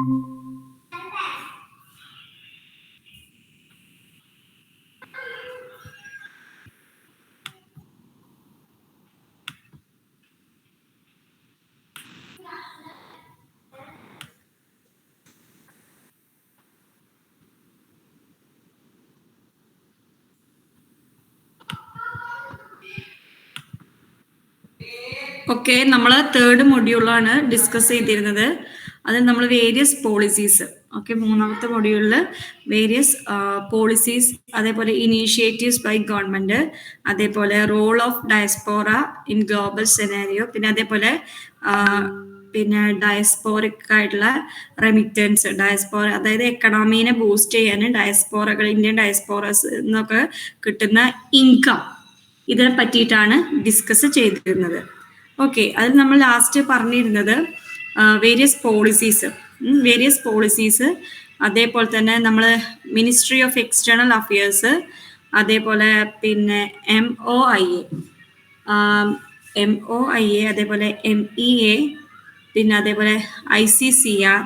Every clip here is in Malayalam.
ഓക്കെ, നമ്മൾ തേർഡ് മൊഡ്യൂളാണ് ഡിസ്കസ് ചെയ്തിരുന്നത്. അതിൽ നമ്മൾ വേരിയസ് പോളിസീസ്, ഓക്കെ, മൂന്നാമത്തെ മൊഡ്യൂളിൽ വേരിയസ് പോളിസീസ്, അതേപോലെ ഇനീഷ്യേറ്റീവ്സ് ബൈ ഗവൺമെന്റ്, അതേപോലെ role of diaspora in global scenario, പിന്നെ അതേപോലെ പിന്നെ ഡയസ്പോറിക് ആയിട്ടുള്ള റെമിറ്റൻസ്, ഡയസ്പോറ അതായത് എക്കണോമീനെ ബൂസ്റ്റ് ചെയ്യാൻ ഡയസ്പോറകൾ, ഇന്ത്യൻ ഡയസ്പോറസ് എന്നൊക്കെ കിട്ടുന്ന ഇൻകം, ഇതിനെ പറ്റിയിട്ടാണ് ഡിസ്കസ് ചെയ്തിരുന്നത്. ഓക്കെ, അതിൽ നമ്മൾ ലാസ്റ്റ് പറഞ്ഞിരുന്നത് വേരിയസ് പോളിസീസ്, അതേപോലെ തന്നെ നമ്മൾ മിനിസ്ട്രി ഓഫ് എക്സ്റ്റേണൽ അഫയേഴ്സ്, അതേപോലെ പിന്നെ MOIA, അതേപോലെ MEA, പിന്നെ അതേപോലെ ICCR,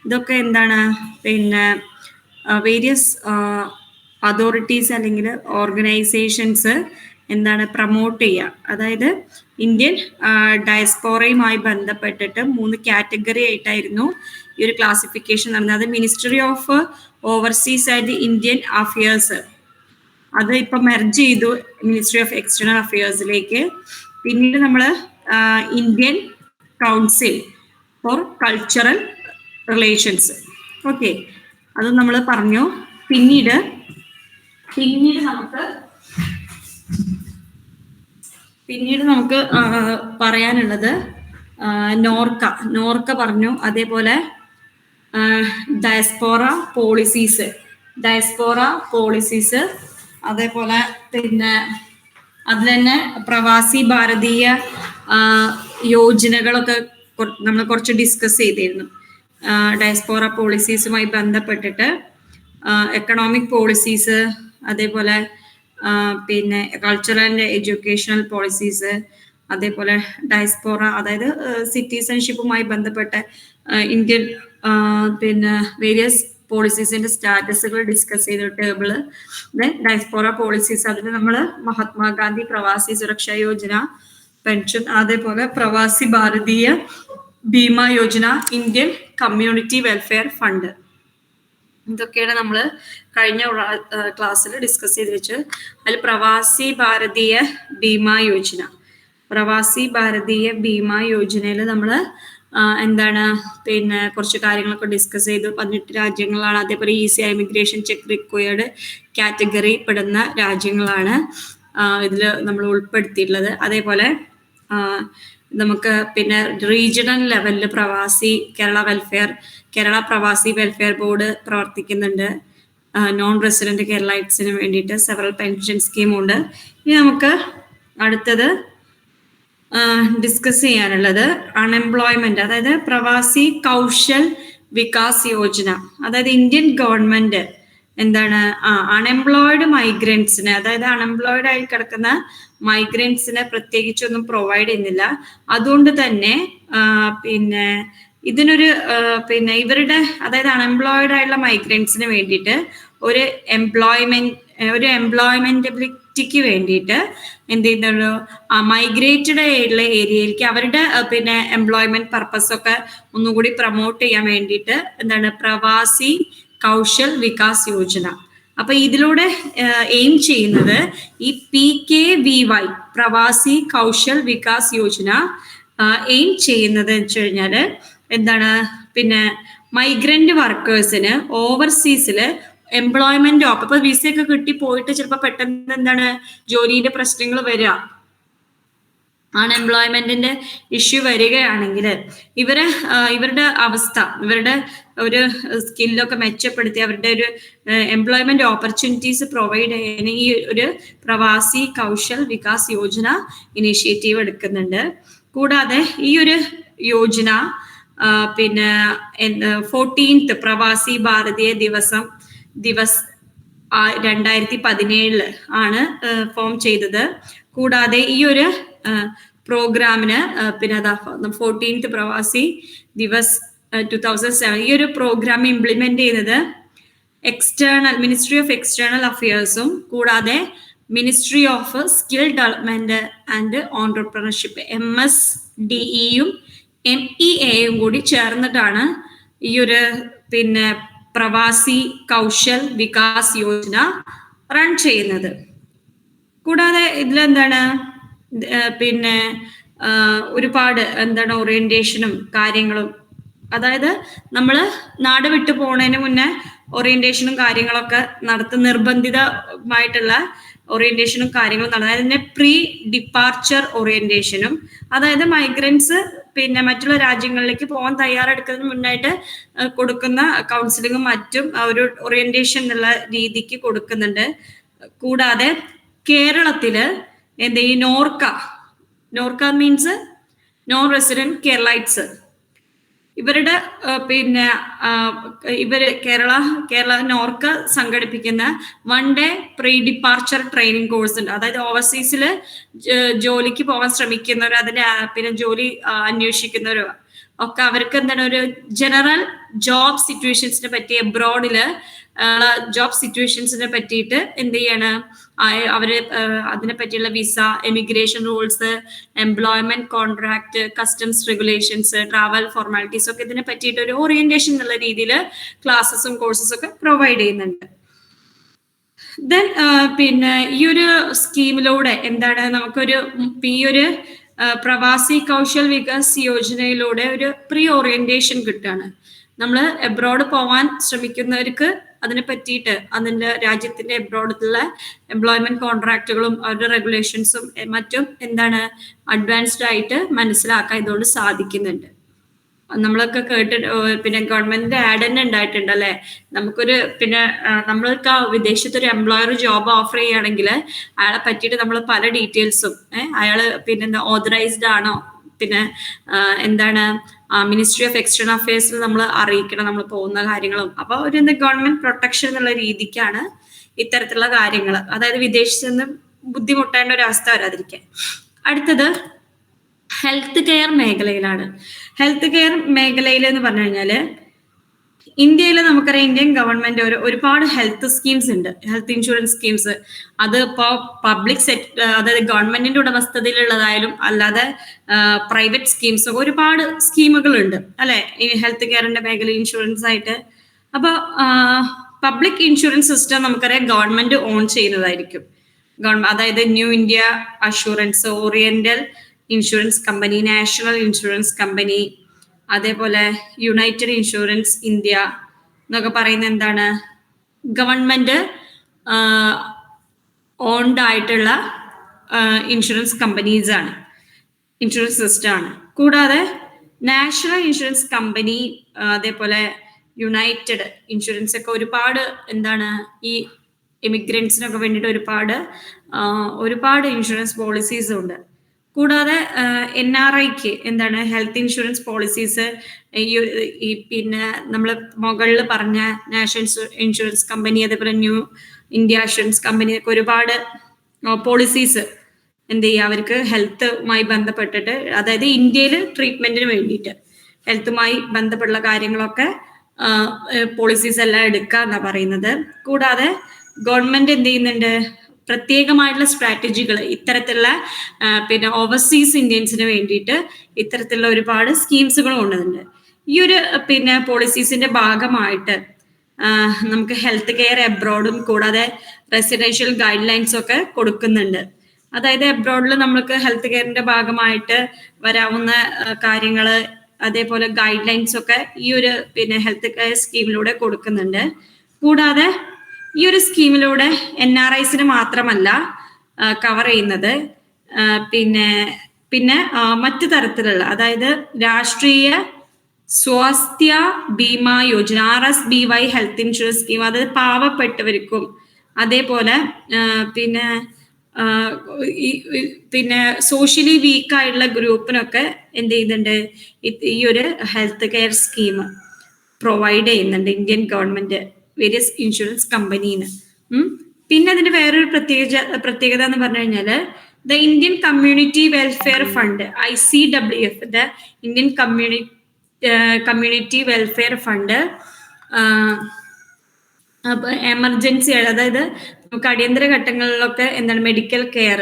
ഇതൊക്കെ എന്താണ് പിന്നെ വേരിയസ് അതോറിറ്റീസ് അല്ലെങ്കിൽ ഓർഗനൈസേഷൻസ് എന്താണ് പ്രൊമോട്ട് ചെയ്യുക. അതായത് ഇന്ത്യൻ ഡയസ്പോറയുമായി ബന്ധപ്പെട്ടിട്ട് 3 കാറ്റഗറി ആയിട്ടായിരുന്നു ഈ ഒരു ക്ലാസിഫിക്കേഷൻ നടന്നത്. അത് ministry of overseas and Indian affairs, അത് ഇപ്പം മെർജ് ചെയ്തു മിനിസ്ട്രി ഓഫ് എക്സ്റ്റേണൽ അഫയേഴ്സിലേക്ക്. പിന്നീട് നമ്മൾ Indian council for cultural relations, okay, അത് നമ്മൾ പറഞ്ഞു. പിന്നീട് നമുക്ക് പറയാനുള്ളത് നോർക്ക പറഞ്ഞു. അതേപോലെ ഡയസ്പോറ പോളിസീസ്, അതേപോലെ പിന്നെ അതിൽ തന്നെ പ്രവാസി ഭാരതീയ യോജനകളൊക്കെ നമ്മൾ കുറച്ച് ഡിസ്കസ് ചെയ്തിരുന്നു. ഡയസ്പോറ പോളിസീസുമായി ബന്ധപ്പെട്ടിട്ട് എക്കണോമിക് പോളിസീസ്, അതേപോലെ പിന്നെ കൾച്ചറൽ ആൻഡ് എഡ്യൂക്കേഷണൽ പോളിസീസ്, അതേപോലെ ഡയസ്പോറ അതായത് സിറ്റിസൺഷിപ്പുമായി ബന്ധപ്പെട്ട ഇന്ത്യൻ പിന്നെ വേരിയസ് പോളിസീസിന്റെ സ്റ്റാറ്റസുകൾ ഡിസ്കസ് ചെയ്ത ടേബിള്. ഡയസ്പോറ പോളിസീസ്, അതിൽ നമ്മൾ മഹാത്മാഗാന്ധി പ്രവാസി സുരക്ഷാ യോജന പെൻഷൻ, അതേപോലെ Pravasi Bharatiya Bima Yojana, Indian community welfare fund, ഇതൊക്കെയാണ് നമ്മൾ കഴിഞ്ഞ ക്ലാസ്സിൽ ഡിസ്കസ് ചെയ്ത് വെച്ച്. അതിൽ പ്രവാസി ഭാരതീയ ബീമ യോജനയിൽ നമ്മൾ എന്താണ് പിന്നെ കുറച്ച് കാര്യങ്ങളൊക്കെ ഡിസ്കസ് ചെയ്തു. 18 രാജ്യങ്ങളാണ്. അതേപോലെ easy immigration check required category പെടുന്ന രാജ്യങ്ങളാണ് ഇതിൽ നമ്മൾ ഉൾപ്പെടുത്തിയിട്ടുള്ളത്. അതേപോലെ നമുക്ക് പിന്നെ റീജിയണൽ ലെവലിൽ കേരള പ്രവാസി വെൽഫെയർ ബോർഡ് പ്രവർത്തിക്കുന്നുണ്ട്. നോൺ റെസിഡന്റ് കേരളൈറ്റ്സിന് വേണ്ടിയിട്ട് സെവറൽ പെൻഷൻ സ്കീമുണ്ട്. ഇനി നമുക്ക് അടുത്തത് ഡിസ്കസ് ചെയ്യാനുള്ളത് അൺഎംപ്ലോയ്മെന്റ്, അതായത് പ്രവാസി കൗശൽ വികാസ് യോജന. അതായത് ഇന്ത്യൻ ഗവൺമെന്റ് എന്താണ് അൺഎംപ്ലോയിഡ് മൈഗ്രൻസിന്, അതായത് അൺഎംപ്ലോയിഡ് ആയി കിടക്കുന്ന മൈഗ്രൻസിനെ പ്രത്യേകിച്ചൊന്നും പ്രൊവൈഡ് ചെയ്യുന്നില്ല. അതുകൊണ്ട് തന്നെ പിന്നെ ഇതിനൊരു പിന്നെ ഇവരുടെ അതായത് അൺഎംപ്ലോയിഡ് ആയിട്ടുള്ള മൈഗ്രൻസിന് വേണ്ടിയിട്ട് ഒരു എംപ്ലോയ്മെന്റബിലിറ്റിക്ക് വേണ്ടിയിട്ട് എന്ത് ചെയ്യുന്നുള്ളൂ, മൈഗ്രേറ്റഡ് ആയിട്ടുള്ള ഏരിയയിലേക്ക് അവരുടെ പിന്നെ എംപ്ലോയ്മെന്റ് പർപ്പസ് ഒക്കെ ഒന്നുകൂടി പ്രൊമോട്ട് ചെയ്യാൻ വേണ്ടിയിട്ട് എന്താണ് പ്രവാസി കൗശൽ വികാസ് യോജന. അപ്പൊ ഇതിലൂടെ എയിം ചെയ്യുന്നത് ഈ PKVY പ്രവാസി കൗശൽ വികാസ് യോജന എയിം ചെയ്യുന്നത് എന്ന് വെച്ച് കഴിഞ്ഞാല് എന്താണ് പിന്നെ മൈഗ്രന്റ് വർക്കേഴ്സിന് ഓവർസീസിൽ എംപ്ലോയ്മെന്റ് ഇപ്പൊ വിസയൊക്കെ കിട്ടി പോയിട്ട് ചിലപ്പോൾ പെട്ടെന്ന് എന്താണ് ജോലിയുടെ പ്രശ്നങ്ങൾ വരിക, അൺഎംപ്ലോയ്മെന്റിന്റെ ഇഷ്യൂ വരികയാണെങ്കിൽ ഇവരുടെ അവസ്ഥ, ഇവരുടെ ഒരു സ്കില്ലൊക്കെ മെച്ചപ്പെടുത്തി അവരുടെ ഒരു എംപ്ലോയ്മെന്റ് ഓപ്പർച്യൂണിറ്റീസ് പ്രൊവൈഡ് ചെയ്യാൻ ഈ ഒരു പ്രവാസി കൗശൽ വികാസ് യോജന ഇനീഷ്യേറ്റീവ് എടുക്കുന്നുണ്ട്. കൂടാതെ ഈ ഒരു യോജന പിന്നെ 14th പ്രവാസി ഭാരതീയ ദിവസ് 2017 ആണ് ഫോം ചെയ്തത്. കൂടാതെ ഈ ഒരു പ്രോഗ്രാമിന് പിന്നെ 14th പ്രവാസി ദിവസ് 2007. ഈ ഒരു പ്രോഗ്രാം ഇംപ്ലിമെന്റ് ചെയ്യുന്നത് മിനിസ്ട്രി ഓഫ് എക്സ്റ്റേണൽ അഫയേഴ്സും കൂടാതെ ministry of skill development and entrepreneurship MSDEയും MEAയും കൂടി ചേർന്നിട്ടാണ് ഈ ഒരു പിന്നെ പ്രവാസി കൗശൽ വികാസ് യോജന റൺ ചെയ്യുന്നത്. കൂടാതെ ഇതിലെന്താണ് പിന്നെ ഒരുപാട് എന്താണ് ഓറിയന്റേഷനും കാര്യങ്ങളും, അതായത് നമ്മൾ നാട് വിട്ടു പോണതിന് മുന്നേ ഓറിയന്റേഷനും കാര്യങ്ങളൊക്കെ നിർബന്ധിതമായിട്ടുള്ള ഓറിയന്റേഷനും കാര്യങ്ങളും അതായത് ഇതിന്റെ പ്രീ ഡിപ്പാർച്ചർ ഓറിയന്റേഷനും, അതായത് മൈഗ്രൻസ് പിന്നെ മറ്റുള്ള രാജ്യങ്ങളിലേക്ക് പോകാൻ തയ്യാറെടുക്കുന്നതിന് മുന്നായിട്ട് കൊടുക്കുന്ന കൗൺസിലിങ്ങും മറ്റും ഒരു ഓറിയന്റേഷൻ എന്നുള്ള രീതിക്ക് കൊടുക്കുന്നുണ്ട്. കൂടാതെ കേരളത്തില് എന്ത് ഈ Norka means non resident Keralites, ഇവരുടെ പിന്നെ കേരള നോർക്ക സംഘടിപ്പിക്കുന്ന 1 day pre departure training course ഉണ്ട്. അതായത് ഓവർസീസിൽ ജോലിക്ക് പോകാൻ ശ്രമിക്കുന്നവർ, അതിന്റെ പിന്നെ ജോലി അന്വേഷിക്കുന്നവരോ ഒക്കെ അവർക്ക് എന്താണ് ഒരു ജനറൽ ജോബ് സിറ്റുവേഷൻസിനെ പറ്റി, എബ്രോഡില് ജോബ് സിറ്റുവേഷൻസിനെ പറ്റിയിട്ട് എന്ത് ചെയ്യാണ് അവര് അതിനെ പറ്റിയുള്ള visa, emigration rules, employment contract, customs regulations, travel formalities ഒക്കെ ഇതിനെ പറ്റിയിട്ട് ഒരു ഓറിയന്റേഷൻ എന്നുള്ള രീതിയിൽ ക്ലാസ്സസും കോഴ്സസും ഒക്കെ പ്രൊവൈഡ് ചെയ്യുന്നുണ്ട്. ദെൻ പിന്നെ ഈ ഒരു സ്കീമിലൂടെ എന്താണ് നമുക്കൊരു ഈ ഒരു പ്രവാസി കൗശൽ വികാസ് യോജനയിലൂടെ ഒരു പ്രീ ഓറിയന്റേഷൻ കിട്ടുകയാണ്. നമ്മൾ എബ്രോഡ് പോവാൻ ശ്രമിക്കുന്നവർക്ക് അതിനെ പറ്റിയിട്ട് അതിൻ്റെ രാജ്യത്തിന്റെ എബ്രോഡിലുള്ള എംപ്ലോയ്മെന്റ് കോൺട്രാക്റ്റുകളും അവരുടെ റെഗുലേഷൻസും മറ്റും എന്താണ് അഡ്വാൻസ്ഡ് ആയിട്ട് മനസ്സിലാക്കാൻ ഇതുകൊണ്ട് സാധിക്കുന്നുണ്ട്. നമ്മളൊക്കെ കേട്ടിട്ട് പിന്നെ ഗവൺമെന്റിന്റെ ആഡ് തന്നെ ഉണ്ടായിട്ടുണ്ട് അല്ലെ, നമുക്കൊരു പിന്നെ നമ്മൾക്ക് വിദേശത്തൊരു എംപ്ലോയർ ജോബ് ഓഫർ ചെയ്യുകയാണെങ്കിൽ അയാളെ പറ്റിയിട്ട് നമ്മൾ പല ഡീറ്റെയിൽസും അയാള് പിന്നെ ഓതറൈസ്ഡ് ആണോ, പിന്നെ എന്താണ് മിനിസ്ട്രി ഓഫ് എക്സ്റ്റേണൽ അഫയേഴ്സിൽ നമ്മൾ അറിയിക്കണം നമ്മൾ പോകുന്ന കാര്യങ്ങളും. അപ്പൊ ഒരു ഗവൺമെന്റ് പ്രൊട്ടക്ഷൻ എന്നുള്ള രീതിക്കാണ് ഇത്തരത്തിലുള്ള കാര്യങ്ങൾ, അതായത് വിദേശത്ത് നിന്ന് ബുദ്ധിമുട്ടേണ്ട ഒരു അവസ്ഥ വരാതിരിക്കാൻ. അടുത്തത് ഹെൽത്ത് കെയർ മേഖലയിലാണ്. ഹെൽത്ത് കെയർ മേഖലയിൽ എന്ന് പറഞ്ഞു കഴിഞ്ഞാല് ഇന്ത്യയിൽ നമുക്കറിയാം ഇന്ത്യൻ ഗവൺമെന്റ് ഒരുപാട് ഹെൽത്ത് സ്കീംസ് ഉണ്ട്, ഹെൽത്ത് ഇൻഷുറൻസ് സ്കീംസ്. അത് ഇപ്പോൾ പബ്ലിക് അതായത് ഗവൺമെന്റിന്റെ ഉടമസ്ഥതയിലുള്ളതായാലും അല്ലാതെ പ്രൈവറ്റ് സ്കീംസ് ഒരുപാട് സ്കീമുകളുണ്ട് അല്ലെ ഈ ഹെൽത്ത് കെയറിന്റെ മേഖല ഇൻഷുറൻസ് ആയിട്ട്. അപ്പൊ പബ്ലിക് ഇൻഷുറൻസ് സിസ്റ്റം നമുക്കറിയാം ഗവൺമെന്റ് ഓൺ ചെയ്യുന്നതായിരിക്കും. അതായത് new India assurance, oriental insurance company, national insurance company, അതേപോലെ യുണൈറ്റഡ് ഇൻഷുറൻസ് ഇന്ത്യ എന്നൊക്കെ പറയുന്ന എന്താണ് ഗവൺമെന്റ് ഓൺഡ് ആയിട്ടുള്ള ഇൻഷുറൻസ് കമ്പനീസ് ആണ്, ഇൻഷുറൻസ് സിസ്റ്റം ആണ്. കൂടാതെ നാഷണൽ ഇൻഷുറൻസ് കമ്പനി, അതേപോലെ യുണൈറ്റഡ് ഇൻഷുറൻസ് ഒക്കെ ഒരുപാട് എന്താണ് ഈ ഇമിഗ്രൻസിനൊക്കെ വേണ്ടിയിട്ട് ഒരുപാട് ഇൻഷുറൻസ് പോളിസീസ് ഉണ്ട്. കൂടാതെ NRIക്ക് എന്താണ് ഹെൽത്ത് ഇൻഷുറൻസ് പോളിസീസ്, ഈ പിന്നെ നമ്മൾ മുകളിൽ പറഞ്ഞ നാഷണൽ ഇൻഷുറൻസ് കമ്പനി, അതേപോലെ ന്യൂ ഇന്ത്യ ഇൻഷുറൻസ് കമ്പനി ഒക്കെ ഒരുപാട് പോളിസീസ് എന്ത് ചെയ്യുക അവർക്ക് ഹെൽത്തുമായി ബന്ധപ്പെട്ടിട്ട്, അതായത് ഇന്ത്യയിൽ ട്രീറ്റ്മെന്റിന് വേണ്ടിയിട്ട് ഹെൽത്തുമായി ബന്ധപ്പെട്ടുള്ള കാര്യങ്ങളൊക്കെ പോളിസീസ് എല്ലാം എടുക്കുക എന്നാ പറയുന്നത്. കൂടാതെ ഗവൺമെന്റ് എന്ത് ചെയ്യുന്നുണ്ട് പ്രത്യേകമായിട്ടുള്ള സ്ട്രാറ്റജികൾ ഇത്തരത്തിലുള്ള പിന്നെ ഓവർസീസ് ഇന്ത്യൻസിന് വേണ്ടിയിട്ട് ഇത്തരത്തിലുള്ള ഒരുപാട് സ്കീംസുകൾ കൊണ്ടുവരുന്നുണ്ട്. ഈ ഒരു പിന്നെ പോളിസീസിന്റെ ഭാഗമായിട്ട് നമുക്ക് ഹെൽത്ത് കെയർ എബ്രോഡും കൂടാതെ റെസിഡൻഷ്യൽ ഗൈഡ് ലൈൻസും ഒക്കെ കൊടുക്കുന്നുണ്ട്. അതായത് എബ്രോഡിൽ നമ്മൾക്ക് ഹെൽത്ത് കെയറിന്റെ ഭാഗമായിട്ട് വരാവുന്ന കാര്യങ്ങള്, അതേപോലെ ഗൈഡ് ലൈൻസ് ഒക്കെ ഈ ഒരു പിന്നെ ഹെൽത്ത് കെയർ സ്കീമിലൂടെ കൊടുക്കുന്നുണ്ട്. കൂടാതെ ഈ ഒരു സ്കീമിലൂടെ NRIസിന് മാത്രമല്ല കവർ ചെയ്യുന്നത്, പിന്നെ മറ്റു തരത്തിലുള്ള അതായത് രാഷ്ട്രീയ Swasthya Bima Yojana RSBY health insurance scheme, അതായത് പാവപ്പെട്ടവർക്കും അതേപോലെ പിന്നെ സോഷ്യലി വീക്ക് ആയിട്ടുള്ള ഗ്രൂപ്പിനൊക്കെ എന്ത് ചെയ്യുന്നുണ്ട് ഈ ഒരു ഹെൽത്ത് കെയർ സ്കീം പ്രൊവൈഡ് ചെയ്യുന്നുണ്ട് ഇന്ത്യൻ ഗവൺമെന്റ് വേരിയസ് ഇൻഷുറൻസ് കമ്പനീന്ന്. പിന്നെ അതിന്റെ വേറൊരു പ്രത്യേകത എന്ന് പറഞ്ഞു കഴിഞ്ഞാല് the Indian community welfare fund ICWF, the Indian community welfare fund, അപ്പൊ എമർജൻസി, അതായത് നമുക്ക് അടിയന്തര ഘട്ടങ്ങളിലൊക്കെ എന്താണ് മെഡിക്കൽ കെയർ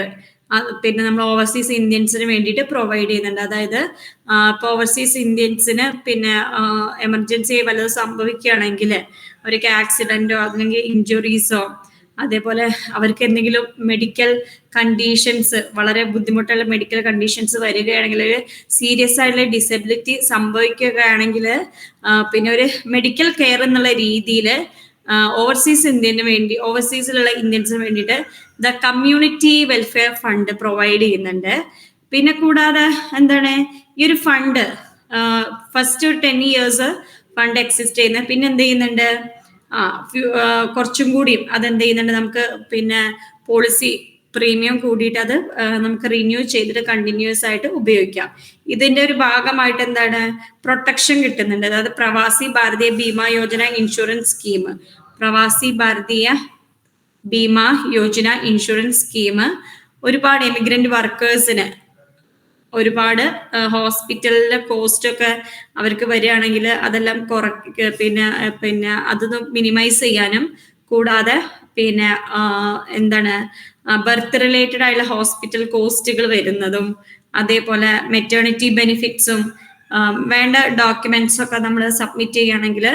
പിന്നെ നമ്മൾ ഓവർസീസ് ഇന്ത്യൻസിന് വേണ്ടിയിട്ട് പ്രൊവൈഡ് ചെയ്യുന്നുണ്ട്. അതായത് ഇപ്പോൾ ഓവർസീസ് ഇന്ത്യൻസിന് പിന്നെ എമർജൻസി വല്ലതും സംഭവിക്കുകയാണെങ്കിൽ അവർക്ക് ആക്സിഡന്റോ അല്ലെങ്കിൽ ഇഞ്ചുറീസോ അതേപോലെ അവർക്ക് എന്തെങ്കിലും മെഡിക്കൽ കണ്ടീഷൻസ്, വളരെ ബുദ്ധിമുട്ടുള്ള മെഡിക്കൽ കണ്ടീഷൻസ് വരികയാണെങ്കിൽ, ഒരു സീരിയസ് ആയിട്ടുള്ള ഡിസബിലിറ്റി സംഭവിക്കുകയാണെങ്കിൽ പിന്നെ ഒരു മെഡിക്കൽ കെയർ എന്നുള്ള രീതിയിൽ ഓവർസീസിലുള്ള ഇന്ത്യൻസിന് വേണ്ടിയിട്ട് the community welfare fund provide ചെയ്യുന്നുണ്ട്. പിന്നെ കൂടാതെ എന്താണ് ഈ ഒരു fund first 10 years fund exist ചെയ്യുന്നത്. പിന്നെ എന്ത് ചെയ്യുന്നുണ്ട്, കുറച്ചും കൂടിയും അതെന്ത് ചെയ്യുന്നുണ്ട്, നമുക്ക് പിന്നെ പോളിസി പ്രീമിയം കൂടിയിട്ട് അത് നമുക്ക് റിന്യൂ ചെയ്തിട്ട് കണ്ടിന്യൂസ് ആയിട്ട് ഉപയോഗിക്കാം. ഇതിന്റെ ഒരു ഭാഗമായിട്ട് എന്താണ് പ്രൊട്ടക്ഷൻ കിട്ടുന്നുണ്ട്. അതായത് Pravasi Bharatiya Bima Yojana insurance scheme, Pravasi Bharatiya Bima Yojana insurance scheme ഒരുപാട് എമിഗ്രന്റ് വർക്കേഴ്സിന് ഒരുപാട് ഹോസ്പിറ്റലിലെ കോസ്റ്റ് ഒക്കെ അവർക്ക് വരികയാണെങ്കിൽ അതെല്ലാം പിന്നെ അതൊന്ന് മിനിമൈസ് ചെയ്യാനും, കൂടാതെ പിന്നെ എന്താണ് ബർത്ത് റിലേറ്റഡ് ആയിട്ടുള്ള ഹോസ്പിറ്റൽ കോസ്റ്റുകൾ വരുന്നതും, അതേപോലെ മെറ്റേണിറ്റി ബെനിഫിറ്റ്സും വേണ്ട ഡോക്യുമെന്റ്സ് ഒക്കെ നമ്മൾ സബ്മിറ്റ് ചെയ്യുകയാണെങ്കിൽ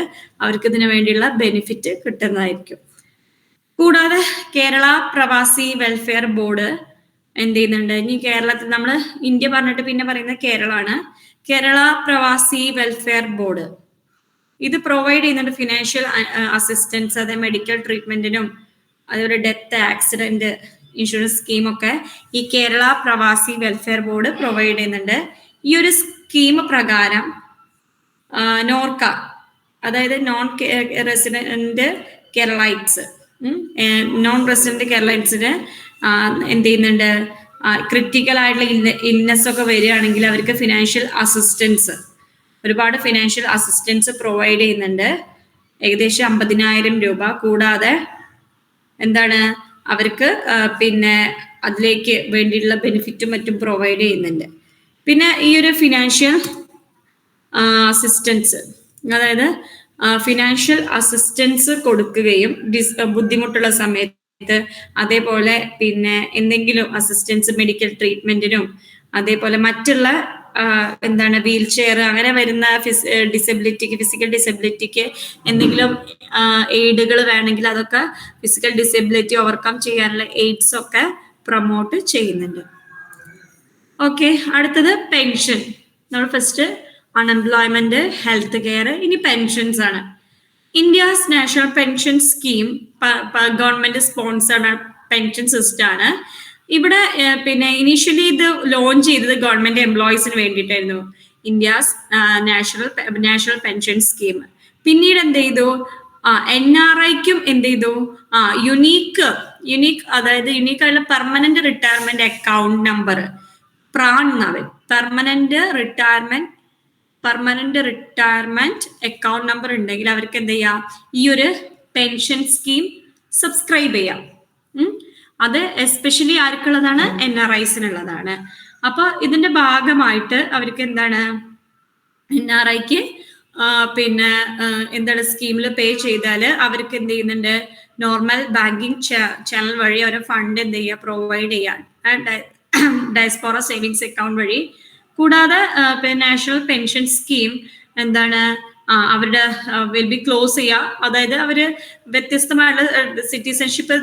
അവർക്ക് ഇതിനു വേണ്ടിയുള്ള ബെനിഫിറ്റ് കിട്ടുന്നതായിരിക്കും. കൂടാതെ കേരള പ്രവാസി വെൽഫെയർ ബോർഡ് എന്ത് ചെയ്യുന്നുണ്ട്, ഇനി കേരളത്തിൽ നമ്മൾ ഇന്ത്യ പറഞ്ഞിട്ട് പിന്നെ പറയുന്നത് കേരളമാണ്. കേരള പ്രവാസി വെൽഫെയർ ബോർഡ് ഇത് പ്രൊവൈഡ് ചെയ്യുന്നുണ്ട് ഫിനാൻഷ്യൽ അസിസ്റ്റൻസ്, അതായത് മെഡിക്കൽ ട്രീറ്റ്മെന്റിനും അതുപോലെ ഡെത്ത്, ആക്സിഡന്റ് ഇൻഷുറൻസ് സ്കീമൊക്കെ ഈ കേരള പ്രവാസി വെൽഫെയർ ബോർഡ് പ്രൊവൈഡ് ചെയ്യുന്നുണ്ട്. ഈ ഒരു സ്കീം പ്രകാരം നോർക്ക, അതായത് non resident Keralites, non resident കേരളൈറ്റ്സിന് എന്ത് ചെയ്യുന്നുണ്ട്, ക്രിട്ടിക്കൽ ആയിട്ടുള്ള ഇൽനെസ് ഒക്കെ വരികയാണെങ്കിൽ അവർക്ക് ഫിനാൻഷ്യൽ അസിസ്റ്റൻസ്, ഒരുപാട് ഫിനാൻഷ്യൽ അസിസ്റ്റൻസ് പ്രൊവൈഡ് ചെയ്യുന്നുണ്ട്, ഏകദേശം 50,000 രൂപ. കൂടാതെ എന്താണ് അവർക്ക് പിന്നെ അതിലേക്ക് വേണ്ടിയിട്ടുള്ള ബെനിഫിറ്റും മറ്റും പ്രൊവൈഡ് ചെയ്യുന്നുണ്ട്. പിന്നെ ഈ ഒരു ഫിനാൻഷ്യൽ അസിസ്റ്റൻസ്, അതായത് ഫിനാൻഷ്യൽ അസിസ്റ്റൻസ് കൊടുക്കുകയും ബുദ്ധിമുട്ടുള്ള സമയത്ത്, അതേപോലെ പിന്നെ എന്തെങ്കിലും അസിസ്റ്റൻസ് മെഡിക്കൽ ട്രീറ്റ്മെന്റിനും, അതേപോലെ മറ്റുള്ള എന്താണ് വീൽ ചെയർ അങ്ങനെ വരുന്ന ഫിസിക്കൽ ഡിസബിലിറ്റിക്ക് എന്തെങ്കിലും എയ്ഡുകൾ വേണമെങ്കിൽ അതൊക്കെ ഫിസിക്കൽ ഡിസബിലിറ്റി ഓവർകം ചെയ്യാനുള്ള എയ്ഡ്സ് ഒക്കെ പ്രൊമോട്ട് ചെയ്യുന്നുണ്ട്. ഓക്കെ, അടുത്തത് പെൻഷൻ. നമ്മൾ ഫസ്റ്റ് അൺഎംപ്ലോയ്മെന്റ്, ഹെൽത്ത് കെയർ, ഇനി പെൻഷൻസ് ആണ്. India's national pension scheme government sponsored pension system ആണ്. ഇവിടെ പിന്നെ ഇനീഷ്യലി ഇത് ലോഞ്ച് ചെയ്തത് ഗവൺമെന്റ് എംപ്ലോയീസിന് വേണ്ടിയിട്ടായിരുന്നു, ഇന്ത്യസ് നാഷണൽ പെൻഷൻ സ്കീം. പിന്നീട് എന്ത് ചെയ്തു, NRIക്കും എന്ത് ചെയ്തു, യുണീക്ക് അതായത് യുണീക്ക് ആയിട്ടുള്ള permanent retirement account number, PRAN എന്നാണ്, പെർമനന്റ് റിട്ടയർമെന്റ് അക്കൗണ്ട് നമ്പർ ഉണ്ടെങ്കിൽ അവർക്ക് എന്ത് ചെയ്യാം, ഈ ഒരു പെൻഷൻ സ്കീം സബ്സ്ക്രൈബ് ചെയ്യാം. അത് എസ്പെഷ്യലി ആർക്കുള്ളതാണ്, NRIസിനുള്ളതാണ്. അപ്പൊ ഇതിന്റെ ഭാഗമായിട്ട് അവർക്ക് എന്താണ്, NRIക്ക് പിന്നെ എന്താണ് സ്കീമിൽ പേ ചെയ്താൽ അവർക്ക് എന്ത് ചെയ്യുന്നുണ്ട്, നോർമൽ ബാങ്കിങ് ചാനൽ വഴി അവരെ ഫണ്ട് എന്ത് ചെയ്യുക, പ്രൊവൈഡ് ചെയ്യാൻ ഡയസ്പോറ സേവിങ്സ് അക്കൗണ്ട് വഴി. കൂടാതെ നാഷണൽ പെൻഷൻ സ്കീം എന്താണ് അവരുടെ വിൽ ബി ക്ലോസ് ചെയ്യുക, അതായത് അവര് വ്യത്യസ്തമായിട്ടുള്ള സിറ്റിസൺഷിപ്പ്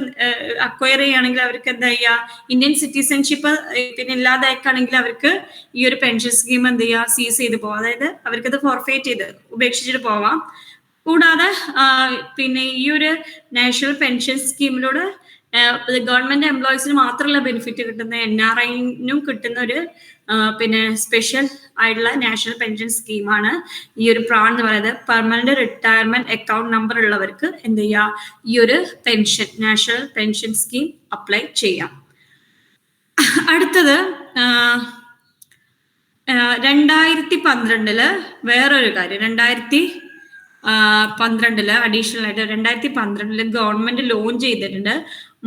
അക്വയർ ചെയ്യുകയാണെങ്കിൽ അവർക്ക് എന്താ ചെയ്യുക, ഇന്ത്യൻ സിറ്റിസൺഷിപ്പ് പിന്നെ ഇല്ലാതാക്കുകയാണെങ്കിൽ അവർക്ക് ഈ ഒരു പെൻഷൻ സ്കീം എന്ത് ചെയ്യുക, സീസ് ചെയ്ത് പോവാം, അതായത് അവർക്കത് ഫോർഫേറ്റ് ചെയ്ത് ഉപേക്ഷിച്ചിട്ട് പോവാം. കൂടാതെ പിന്നെ ഈ ഒരു നാഷണൽ പെൻഷൻ സ്കീമിലൂടെ ഗവൺമെന്റ് എംപ്ലോയീസിന് മാത്രമല്ല ബെനിഫിറ്റ് കിട്ടുന്ന, NRIനും കിട്ടുന്ന ഒരു പിന്നെ സ്പെഷ്യൽ ആയിട്ടുള്ള നാഷണൽ പെൻഷൻ സ്കീമാണ് ഈ ഒരു പ്രാൺ എന്ന് പറയുന്നത്. പെർമനന്റ് റിട്ടയർമെന്റ് അക്കൗണ്ട് നമ്പർ ഉള്ളവർക്ക് എന്ത് ചെയ്യാം, ഈ ഒരു pension national pension scheme apply ചെയ്യാം. അടുത്തത് 2012 വേറൊരു കാര്യം, 2012 അഡീഷണൽ ആയിട്ട് 2012 ഗവൺമെന്റ് ലോഞ്ച് ചെയ്തിട്ടുണ്ട്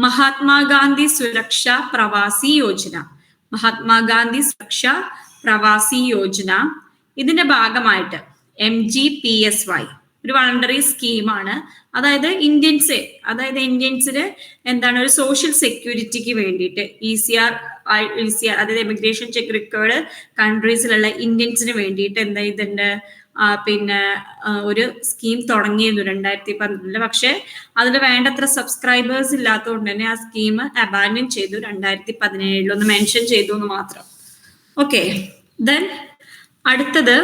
മഹാത്മാഗാന്ധി സുരക്ഷ പ്രവാസി യോജന. മഹാത്മാഗാന്ധി സുരക്ഷ പ്രവാസി യോജന ഇതിന്റെ ഭാഗമായിട്ട് MGPSY, ഒരു വളണ്ടറി സ്കീമാണ്. അതായത് ഇന്ത്യൻസിന് എന്താണ് ഒരു സോഷ്യൽ സെക്യൂരിറ്റിക്ക് വേണ്ടിയിട്ട് ECR അതായത് എമിഗ്രേഷൻ ചെക്ക് റിക്വേർഡ് കൺട്രീസിലുള്ള ഇന്ത്യൻസിന് വേണ്ടിയിട്ട് എന്താ ഇതുണ്ട്, പിന്നെ ഒരു സ്കീം തുടങ്ങിയിരുന്നു 2012. പക്ഷെ അതിൽ വേണ്ടത്ര സബ്സ്ക്രൈബേഴ്സ് ഇല്ലാത്തതുകൊണ്ട് തന്നെ ആ സ്കീം അബാൻഡൻ ചെയ്തു 2017 ഒന്ന് മെൻഷൻ ചെയ്തു എന്ന് മാത്രം. ഓക്കെ, ദെൻ അടുത്തത്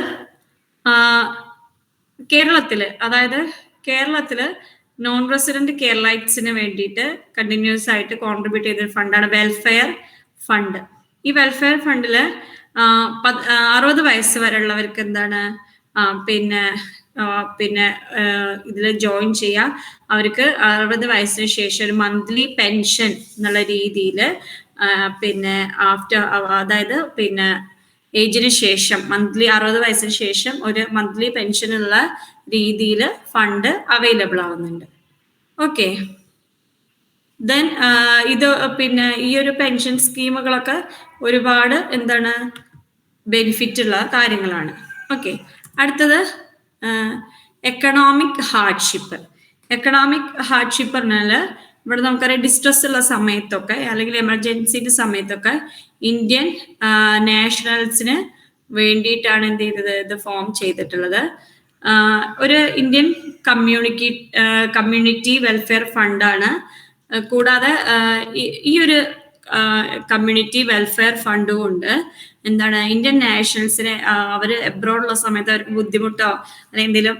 കേരളത്തില് നോൺ റെസിഡന്റ് കേരളൈറ്റ്സിന് വേണ്ടിയിട്ട് കണ്ടിന്യൂസ് ആയിട്ട് കോൺട്രിബ്യൂട്ട് ചെയ്ത ഫണ്ടാണ് വെൽഫെയർ ഫണ്ട്. ഈ വെൽഫെയർ ഫണ്ടില് 60 വയസ്സ് വരെയുള്ളവർക്ക് എന്താണ് പിന്നെ ഇതിൽ ജോയിൻ ചെയ്യാം. അവർക്ക് 60 വയസ്സിന് ശേഷം ഒരു മന്ത്ലി പെൻഷൻ എന്നുള്ള രീതിയിൽ പിന്നെ അതായത് പിന്നെ ഏജിന് ശേഷം 60 വയസ്സിന് ശേഷം ഒരു മന്ത്ലി പെൻഷനുള്ള രീതിയിൽ ഫണ്ട് അവൈലബിൾ ആവുന്നുണ്ട്. ഓക്കെ, ദെൻ ഇത് പിന്നെ ഈ ഒരു പെൻഷൻ സ്കീമുകളൊക്കെ ഒരുപാട് എന്താണ് ബെനിഫിറ്റ് ഉള്ള കാര്യങ്ങളാണ്. ഓക്കെ, അടുത്തത് എക്കണോമിക് ഹാർഡ്ഷിപ്പ്. പറഞ്ഞാൽ ഇവിടെ നമുക്കറിയാം ഡിസ്ട്രസ് ഉള്ള സമയത്തൊക്കെ അല്ലെങ്കിൽ എമർജൻസിന്റെ സമയത്തൊക്കെ ഇന്ത്യൻ നാഷണൽസിന് വേണ്ടിയിട്ടാണ് എന്ത് ചെയ്തത്, ഇത് ഫോം ചെയ്തിട്ടുള്ളത്. ഒരു ഇന്ത്യൻ കമ്മ്യൂണിറ്റി വെൽഫെയർ ഫണ്ടാണ്. കൂടാതെ ഈ ഒരു കമ്മ്യൂണിറ്റി വെൽഫെയർ ഫണ്ട് കൊണ്ട് എന്താണ് ഇന്ത്യൻ നാഷണൽസിനെ അവർ എബ്രോഡുള്ള സമയത്ത് അവർക്ക് ബുദ്ധിമുട്ടോ അല്ലെങ്കിൽ എന്തെങ്കിലും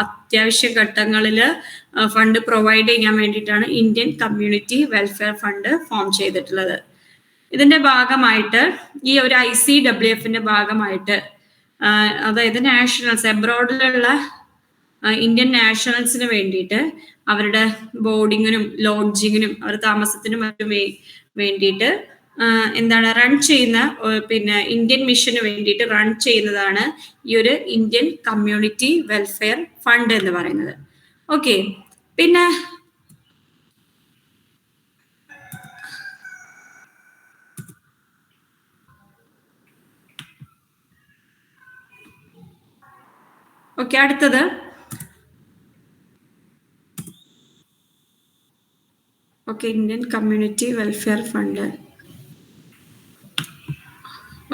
അത്യാവശ്യ ഘട്ടങ്ങളിൽ ഫണ്ട് പ്രൊവൈഡ് ചെയ്യാൻ വേണ്ടിയിട്ടാണ് Indian community welfare fund form ചെയ്തിട്ടുള്ളത്. ഇതിന്റെ ഭാഗമായിട്ട് ഈ ഒരു ICWFന്റെ ഭാഗമായിട്ട് അതായത് നാഷണൽസ് എബ്രോഡിലുള്ള ഇന്ത്യൻ നാഷണൽസിന് വേണ്ടിയിട്ട് അവരുടെ ബോർഡിങ്ങിനും ലോഡ്ജിങ്ങിനും അവർ താമസത്തിനും മറ്റും വേണ്ടിയിട്ട് എന്താണ് റൺ ചെയ്യുന്ന പിന്നെ ഇന്ത്യൻ മിഷന് വേണ്ടിയിട്ട് റൺ ചെയ്യുന്നതാണ് ഈ ഒരു ഇന്ത്യൻ കമ്മ്യൂണിറ്റി വെൽഫെയർ ഫണ്ട് എന്ന് പറയുന്നത്. ഓക്കെ, പിന്നെ അടുത്തത് ഇന്ത്യൻ കമ്മ്യൂണിറ്റി വെൽഫെയർ ഫണ്ട്